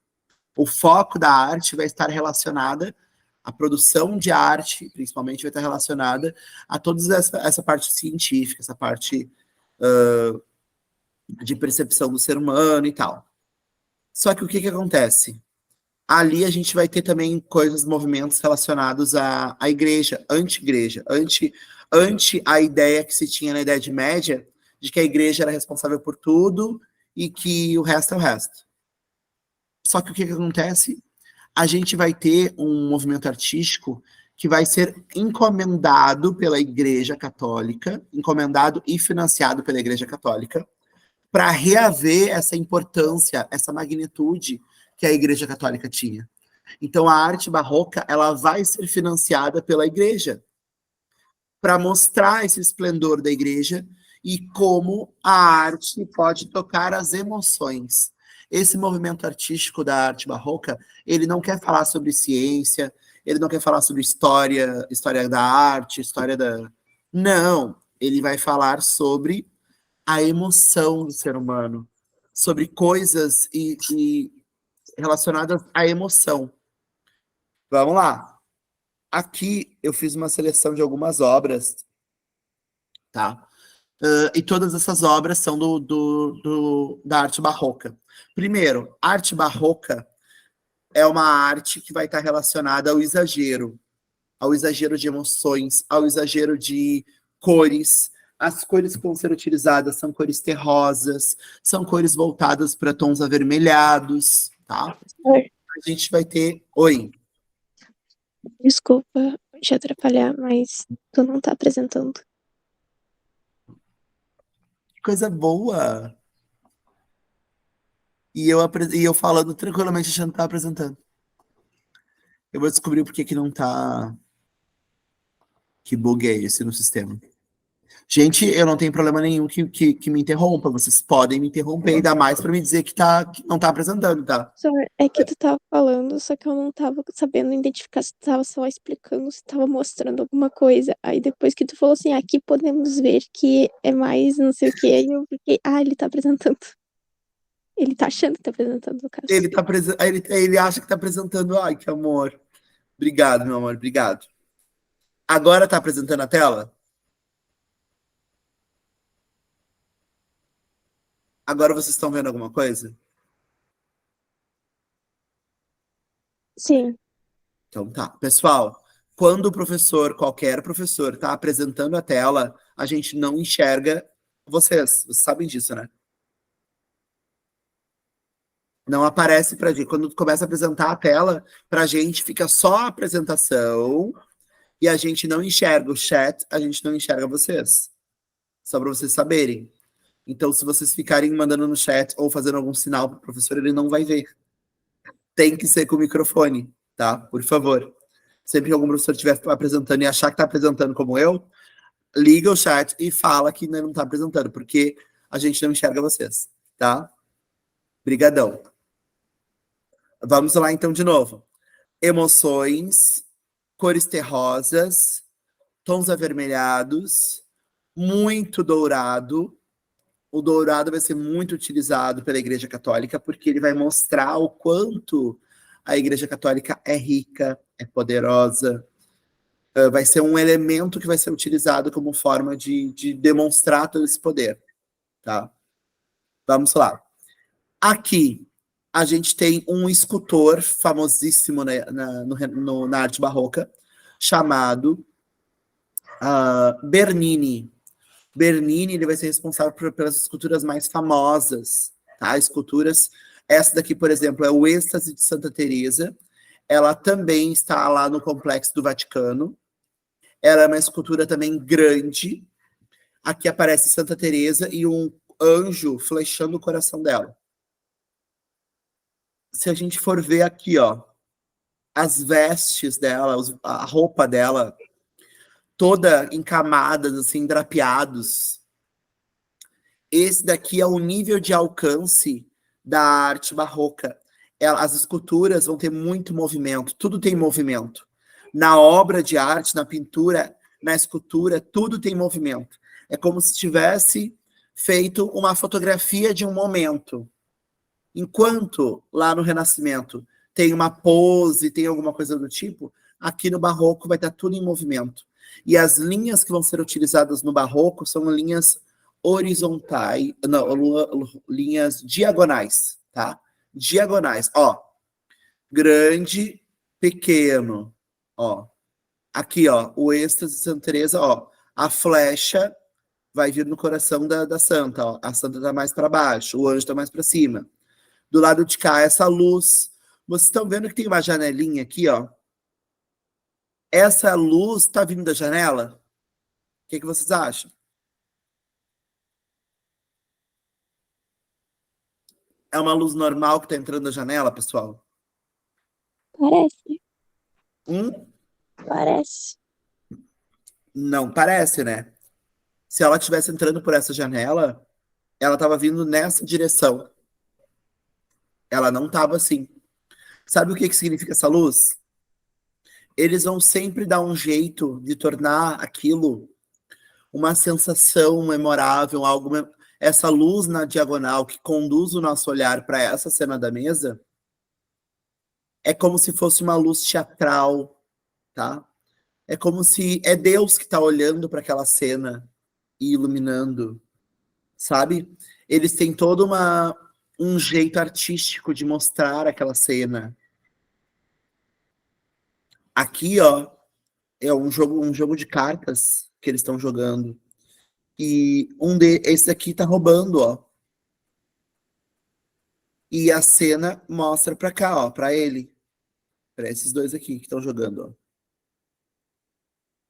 O foco da arte vai estar relacionada, a produção de arte, principalmente, vai estar relacionada a toda essa parte científica, essa parte de percepção do ser humano e tal. Só que o que acontece? Ali a gente vai ter também coisas, movimentos relacionados à igreja, anti-igreja, ante a ideia que se tinha na Idade Média de que a igreja era responsável por tudo e que o resto é o resto. Só que o que acontece? A gente vai ter um movimento artístico que vai ser encomendado pela Igreja Católica, encomendado e financiado pela Igreja Católica, para reaver essa importância, essa magnitude que a Igreja Católica tinha. Então, a arte barroca, ela vai ser financiada pela Igreja para mostrar esse esplendor da Igreja e como a arte pode tocar as emoções. Esse movimento artístico da arte barroca, ele não quer falar sobre ciência, ele não quer falar sobre história da arte, história da... Não, ele vai falar sobre a emoção do ser humano, sobre coisas e relacionadas à emoção. Vamos lá. Aqui eu fiz uma seleção de algumas obras, tá? E todas essas obras são da arte barroca. Primeiro, arte barroca é uma arte que vai estar relacionada ao exagero de emoções, ao exagero de cores. As cores que vão ser utilizadas são cores terrosas, são cores voltadas para tons avermelhados, tá? Oi. A gente vai ter... Oi. Desculpa te atrapalhar, mas tu não tá apresentando. Que coisa boa! E eu falando tranquilamente, achando que tá apresentando. Eu vou descobrir por que não tá... Que bug é esse no sistema. Gente, eu não tenho problema nenhum que me interrompa. Vocês podem me interromper, ainda mais para me dizer que não tá apresentando, tá? Só é que tu tava falando, só que eu não tava sabendo identificar se tu tava só explicando, se tava mostrando alguma coisa. Aí depois que tu falou assim, aqui podemos ver que é mais não sei o que, aí eu fiquei, ele tá apresentando. Ele tá achando que tá apresentando, no caso. Ele acha que tá apresentando. Ai, que amor. Obrigado, meu amor, obrigado. Agora tá apresentando a tela? Agora vocês estão vendo alguma coisa? Sim. Então tá. Pessoal, quando qualquer professor, tá apresentando a tela, a gente não enxerga vocês. Vocês sabem disso, né? Não aparece pra gente. Quando começa a apresentar a tela, pra gente fica só a apresentação e a gente não enxerga o chat, a gente não enxerga vocês. Só pra vocês saberem. Então, se vocês ficarem mandando no chat ou fazendo algum sinal pro professor, ele não vai ver. Tem que ser com o microfone, tá? Por favor. Sempre que algum professor estiver apresentando e achar que tá apresentando como eu, liga o chat e fala que não tá apresentando, porque a gente não enxerga vocês, tá? Brigadão. Vamos lá, então, de novo. Emoções, cores terrosas, tons avermelhados, muito dourado. O dourado vai ser muito utilizado pela Igreja Católica, porque ele vai mostrar o quanto a Igreja Católica é rica, é poderosa. Vai ser um elemento que vai ser utilizado como forma de demonstrar todo esse poder, tá? Vamos lá. Aqui, a gente tem um escultor famosíssimo na arte barroca, chamado Bernini. Bernini, ele vai ser responsável pelas esculturas mais famosas, tá? Esculturas, essa daqui, por exemplo, é o Êxtase de Santa Teresa. Ela também está lá no Complexo do Vaticano. Ela é uma escultura também grande. Aqui aparece Santa Teresa e um anjo flechando o coração dela. Se a gente for ver aqui, ó, as vestes dela, a roupa dela, toda em camadas, assim, drapeados. Esse daqui é o nível de alcance da arte barroca. As esculturas vão ter muito movimento, tudo tem movimento. Na obra de arte, na pintura, na escultura, tudo tem movimento. É como se tivesse feito uma fotografia de um momento. Enquanto lá no Renascimento tem uma pose, tem alguma coisa do tipo, aqui no Barroco vai estar tudo em movimento. E as linhas que vão ser utilizadas no Barroco são linhas horizontais, não, linhas diagonais, tá? Diagonais, ó. Grande, pequeno, ó. Aqui, ó, o êxtase de Santa Teresa, ó. A flecha vai vir no coração da santa, ó. A santa tá mais para baixo, o anjo tá mais para cima. Do lado de cá, essa luz. Vocês estão vendo que tem uma janelinha aqui, ó? Essa luz está vindo da janela? O que vocês acham? É uma luz normal que está entrando da janela, pessoal? Parece, Parece. Não parece, né? Se ela estivesse entrando por essa janela, ela estava vindo nessa direção. Ela não estava assim. Sabe o que significa essa luz? Eles vão sempre dar um jeito de tornar aquilo uma sensação memorável, algo. Essa luz na diagonal que conduz o nosso olhar para essa cena da mesa é como se fosse uma luz teatral, tá? É como se é Deus que está olhando para aquela cena e iluminando, sabe? Eles têm todo um jeito artístico de mostrar aquela cena. Aqui, ó, é um jogo de cartas que eles estão jogando. E esse aqui tá roubando, ó. E a cena mostra pra cá, ó, pra ele. Pra esses dois aqui que estão jogando, ó.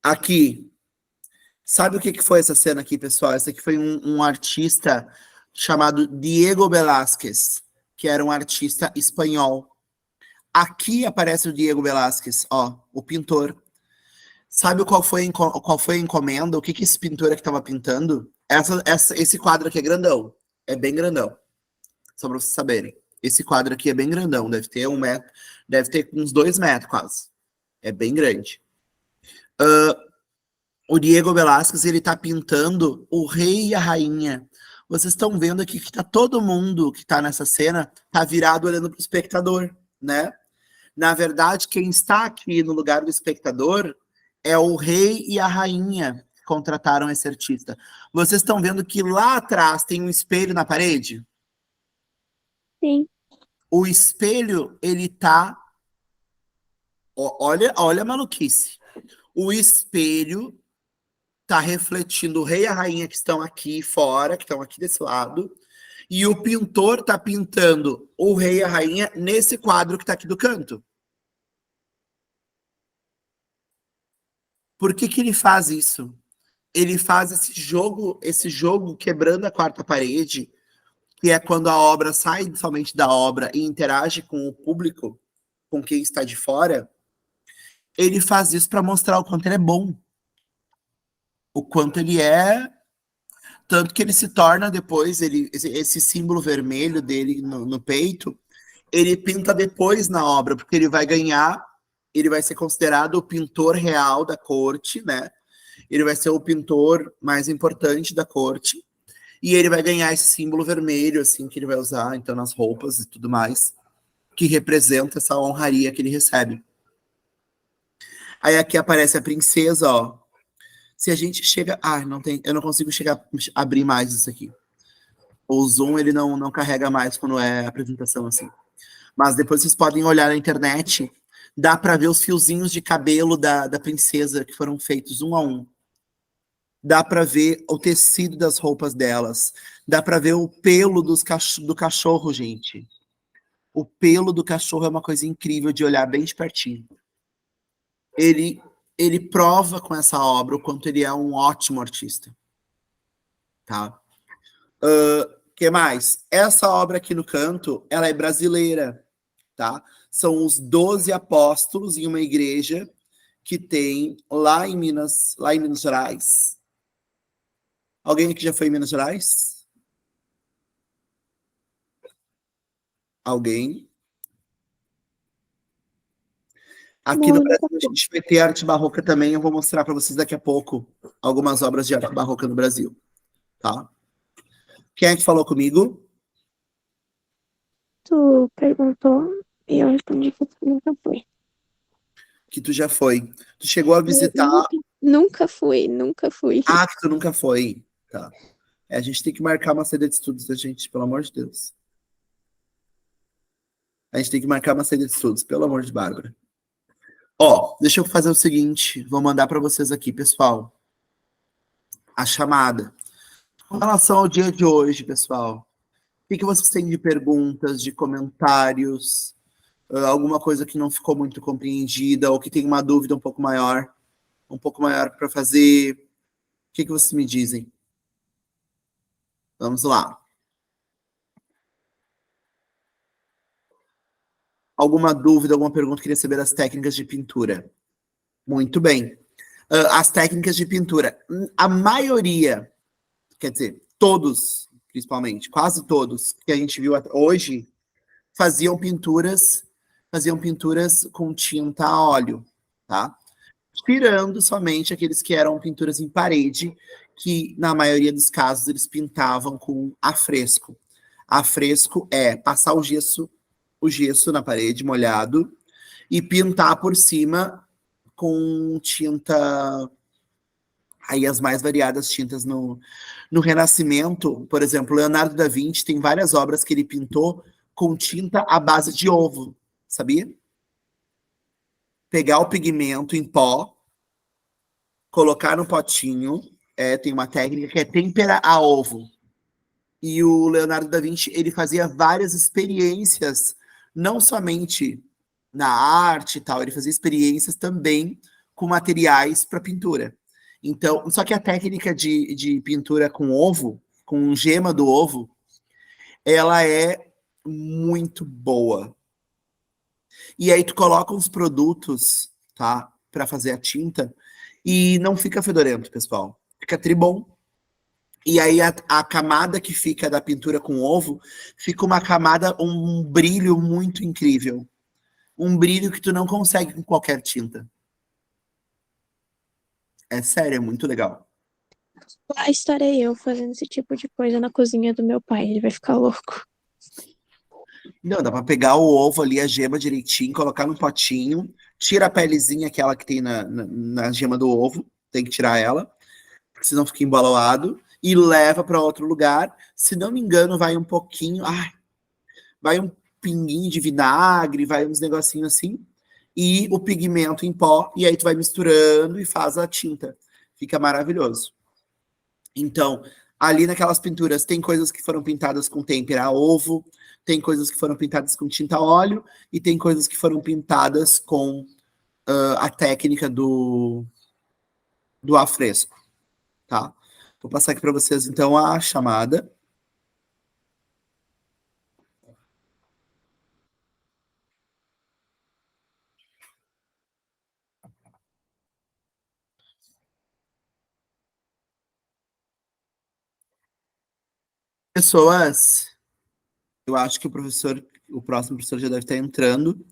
Aqui. Sabe o que foi essa cena aqui, pessoal? Esse aqui foi um artista chamado Diego Velázquez, que era um artista espanhol. Aqui aparece o Diego Velázquez, ó, o pintor. Sabe qual foi a encomenda? O que esse pintor aqui estava pintando? Esse quadro aqui é grandão. É bem grandão. Só para vocês saberem. Esse quadro aqui é bem grandão. Deve ter 1 metro. Deve ter uns 2 metros quase. É bem grande. O Diego Velázquez, ele tá pintando o rei e a rainha. Vocês estão vendo aqui que tá todo mundo que tá nessa cena tá virado olhando pro espectador, né? Na verdade, quem está aqui no lugar do espectador é o rei e a rainha que contrataram esse artista. Vocês estão vendo que lá atrás tem um espelho na parede? sim. O espelho, ele tá... Olha a maluquice. O espelho tá refletindo o rei e a rainha que estão aqui fora, que estão aqui desse lado, e o pintor tá pintando o rei e a rainha nesse quadro que tá aqui do canto. Por que ele faz isso? Ele faz esse jogo quebrando a quarta parede, que é quando a obra sai somente da obra e interage com o público, com quem está de fora. Ele faz isso para mostrar o quanto ele é bom, o quanto ele é, tanto que ele se torna depois, esse símbolo vermelho dele no peito, ele pinta depois na obra, porque ele vai ganhar, ele vai ser considerado o pintor real da corte, né? Ele vai ser o pintor mais importante da corte, e ele vai ganhar esse símbolo vermelho, assim, que ele vai usar, então, nas roupas e tudo mais, que representa essa honraria que ele recebe. Aí aqui aparece a princesa, ó. Se a gente chega... Ah, não tem... Eu não consigo abrir mais isso aqui. O Zoom, ele não carrega mais quando é apresentação assim. Mas depois vocês podem olhar na internet, dá para ver os fiozinhos de cabelo da princesa que foram feitos um a um. Dá para ver o tecido das roupas delas. Dá para ver o pelo do cachorro, gente. O pelo do cachorro é uma coisa incrível de olhar bem de pertinho. Ele prova com essa obra o quanto ele é um ótimo artista. Tá? Que mais? Essa obra aqui no canto, ela é brasileira. Tá? São os 12 apóstolos em uma igreja que tem lá em Minas Gerais. Alguém aqui já foi em Minas Gerais? Alguém? Aqui Não, no eu nunca Brasil a fui. gente vai ter arte barroca também. Eu vou mostrar para vocês daqui a pouco algumas obras de arte barroca no Brasil, tá? Quem é que falou comigo? Tu perguntou e eu respondi que eu nunca fui. Que tu já foi. Tu chegou a visitar. Nunca fui, nunca fui. Ah, que tu nunca foi. Tá. A gente tem que marcar uma saída de estudos da gente, pelo amor de Deus. A gente tem que marcar uma saída de estudos, pelo amor de Bárbara. Ó, deixa eu fazer o seguinte, vou mandar para vocês aqui, pessoal, a chamada. Com relação ao dia de hoje, pessoal, o que vocês têm de perguntas, de comentários, alguma coisa que não ficou muito compreendida ou que tem uma dúvida um pouco maior para fazer? O que vocês me dizem? Vamos lá. Alguma dúvida, alguma pergunta? Queria saber das técnicas de pintura. Muito bem. As técnicas de pintura. A maioria, quer dizer, todos, principalmente, quase todos que a gente viu hoje, faziam pinturas com tinta a óleo, tá? Tirando somente aqueles que eram pinturas em parede, que na maioria dos casos eles pintavam com afresco. Afresco é passar o gesso na parede molhado e pintar por cima com tinta, aí as mais variadas tintas no Renascimento, por exemplo, Leonardo da Vinci tem várias obras que ele pintou com tinta à base de ovo, sabia? Pegar o pigmento em pó, colocar no potinho, tem uma técnica que é têmpera a ovo. E o Leonardo da Vinci, ele fazia várias experiências, não somente na arte e tal, ele fazia experiências também com materiais para pintura. Então, só que a técnica de pintura com ovo, com gema do ovo, ela é muito boa. E aí tu coloca os produtos, tá, para fazer a tinta e não fica fedorento, pessoal. Fica tribom. E aí a camada que fica da pintura com ovo fica uma camada, um brilho muito incrível. Um brilho que tu não consegue com qualquer tinta. É sério, é muito legal. A história é eu fazendo esse tipo de coisa na cozinha do meu pai. Ele vai ficar louco. Não, dá pra pegar o ovo ali, a gema direitinho, colocar no potinho, tira a pelezinha, aquela que tem na gema do ovo, tem que tirar ela, porque senão fica embalado, e leva para outro lugar. Se não me engano, vai um pouquinho, vai um pinguinho de vinagre, vai uns negocinhos assim, e o pigmento em pó, e aí tu vai misturando e faz a tinta. Fica maravilhoso. Então, ali naquelas pinturas, tem coisas que foram pintadas com têmpera a ovo, tem coisas que foram pintadas com tinta a óleo, e tem coisas que foram pintadas com a técnica do afresco, tá? Vou passar aqui para vocês, então, a chamada. Pessoas, eu acho que o próximo professor já deve estar entrando.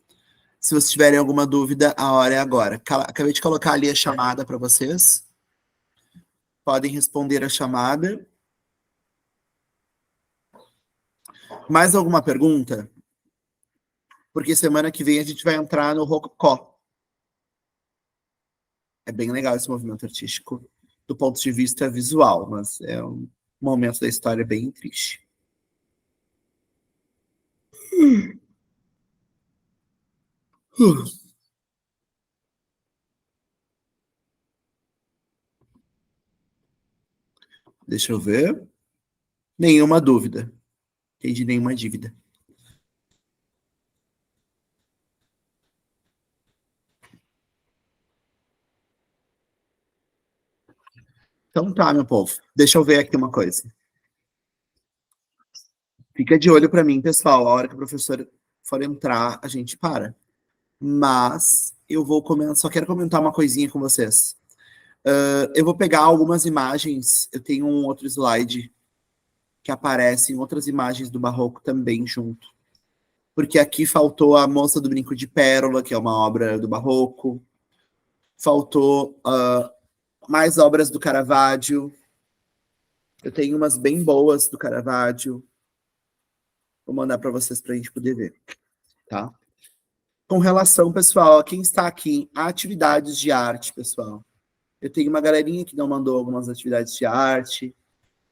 Se vocês tiverem alguma dúvida, a hora é agora. Acabei de colocar ali a chamada para vocês. Podem responder a chamada. Mais alguma pergunta? Porque semana que vem a gente vai entrar no Rococó. É bem legal esse movimento artístico do ponto de vista visual, mas é um momento da história bem triste. Deixa eu ver. Nenhuma dúvida. Entendi nenhuma dívida. Então tá, meu povo. Deixa eu ver aqui uma coisa. Fica de olho para mim, pessoal. A hora que o professor for entrar, a gente para. Mas eu vou comentar, só quero comentar uma coisinha com vocês. Eu vou pegar algumas imagens. Eu tenho um outro slide que aparecem outras imagens do Barroco também junto. porque aqui faltou a Moça do Brinco de Pérola, que é uma obra do Barroco. Faltou mais obras do Caravaggio. Eu tenho umas bem boas do Caravaggio. Vou mandar para vocês para a gente poder ver, tá? Com relação, pessoal, a quem está aqui, a atividades de arte, pessoal. Eu tenho uma galerinha que não mandou algumas atividades de arte,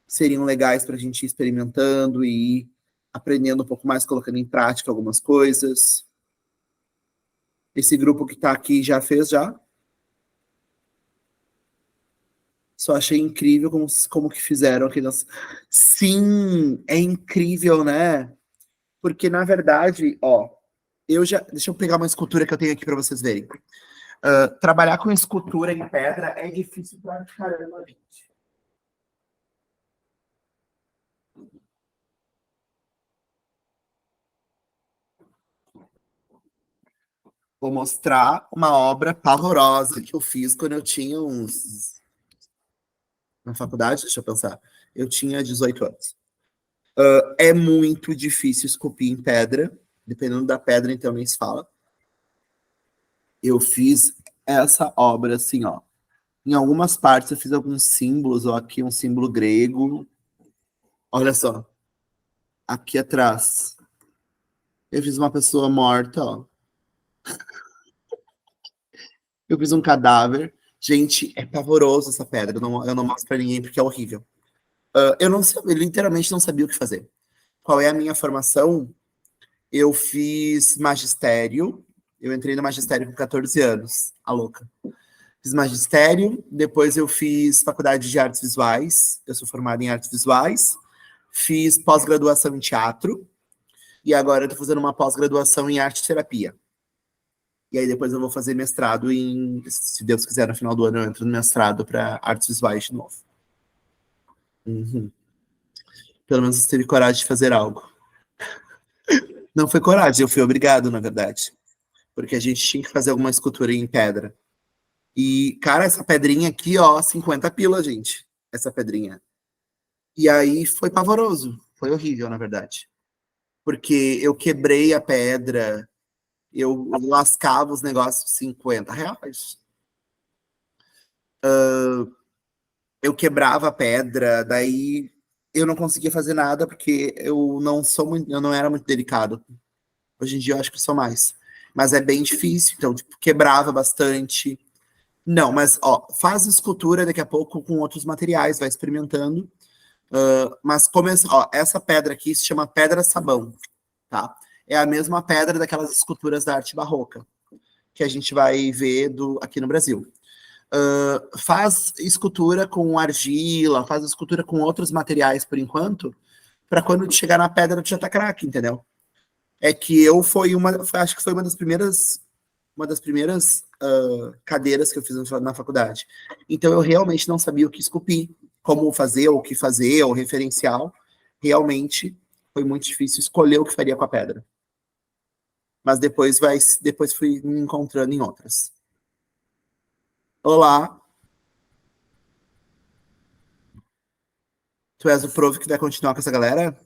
seriam legais para a gente ir experimentando e ir aprendendo um pouco mais, colocando em prática algumas coisas. Esse grupo que está aqui já fez, já? Só achei incrível como que fizeram aqui. Sim, é incrível, né? Porque, na verdade, ó, deixa eu pegar uma escultura que eu tenho aqui para vocês verem. Trabalhar com escultura em pedra é difícil pra caramba, gente. Vou mostrar uma obra pavorosa que eu fiz quando eu tinha na faculdade, deixa eu pensar. Eu tinha 18 anos. É muito difícil esculpir em pedra, dependendo da pedra, então nem se fala. Eu fiz essa obra assim, ó. Em algumas partes eu fiz alguns símbolos, ó, aqui um símbolo grego. Olha só. Aqui atrás. Eu fiz uma pessoa morta, ó. Eu fiz um cadáver. Gente, é pavoroso essa pedra. Eu não mostro pra ninguém porque é horrível. Eu não sabia, literalmente não sabia o que fazer. Qual é a minha formação? Eu fiz magistério. Eu entrei no magistério com 14 anos. A louca. Fiz magistério, depois eu fiz faculdade de artes visuais. Eu sou formada em artes visuais. Fiz pós-graduação em teatro. E agora eu tô fazendo uma pós-graduação em arte-terapia. E aí depois eu vou fazer mestrado se Deus quiser, no final do ano eu entro no mestrado para artes visuais de novo. Uhum. Pelo menos eu teve coragem de fazer algo. Não foi coragem, eu fui obrigado, na verdade. Porque a gente tinha que fazer alguma escultura em pedra. E, cara, essa pedrinha aqui, ó, 50 pila, gente. Essa pedrinha. E aí foi pavoroso. Foi horrível, na verdade. Porque eu quebrei a pedra, eu lascava os negócios R$ 50. Eu quebrava a pedra, daí eu não conseguia fazer nada porque eu não era muito delicado. Hoje em dia eu acho que sou mais. Mas é bem difícil, então, tipo, quebrava bastante. Não, mas, ó, faz escultura daqui a pouco com outros materiais, vai experimentando. Mas começa, ó, essa pedra aqui se chama pedra-sabão, tá? É a mesma pedra daquelas esculturas da arte barroca que a gente vai ver aqui no Brasil. Faz escultura com argila, faz escultura com outros materiais por enquanto, para quando chegar na pedra tu já tá craque, entendeu? É que acho que foi uma das primeiras cadeiras que eu fiz na faculdade. Então eu realmente não sabia o que esculpir, como fazer, o que fazer, o referencial. Realmente foi muito difícil escolher o que faria com a pedra. Mas depois fui me encontrando em outras. Olá. Tu és o prof que vai continuar com essa galera?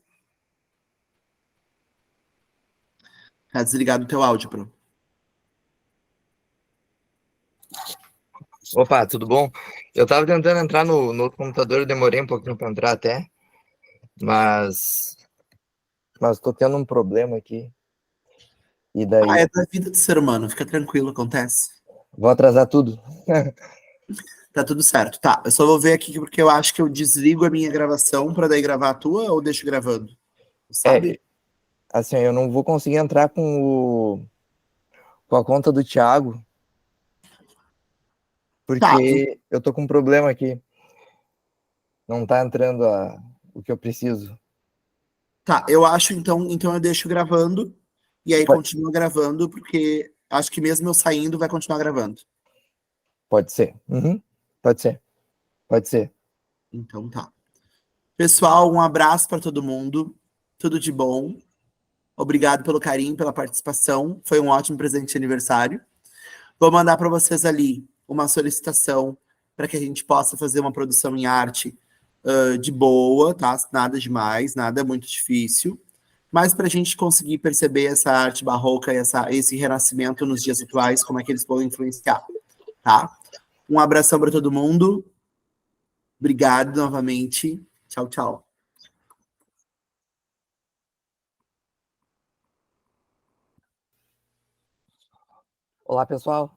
Tá desligado o teu áudio, pro. Opa, tudo bom? Eu tava tentando entrar no outro computador, eu demorei um pouquinho para entrar até, mas tô tendo um problema aqui. E daí É da vida do ser humano, fica tranquilo, acontece. vou atrasar tudo. Tá tudo certo. Tá, eu só vou ver aqui porque eu acho que eu desligo a minha gravação para daí gravar a tua ou deixo gravando? Sabe? Assim, eu não vou conseguir entrar com a conta do Thiago, porque eu tô com um problema aqui. Não tá entrando o que eu preciso. Tá, eu acho então eu deixo gravando e aí continua gravando, porque acho que mesmo eu saindo vai continuar gravando. Pode ser. Uhum. Pode ser. Então tá. Pessoal, um abraço para todo mundo. Tudo de bom. Obrigado pelo carinho, pela participação. Foi um ótimo presente de aniversário. Vou mandar para vocês ali uma solicitação para que a gente possa fazer uma produção em arte de boa, tá? Nada demais, nada muito difícil. mas para a gente conseguir perceber essa arte barroca e esse renascimento nos dias atuais, como é que eles podem influenciar, tá? Um abração para todo mundo. Obrigado novamente. Tchau, tchau. Olá, pessoal.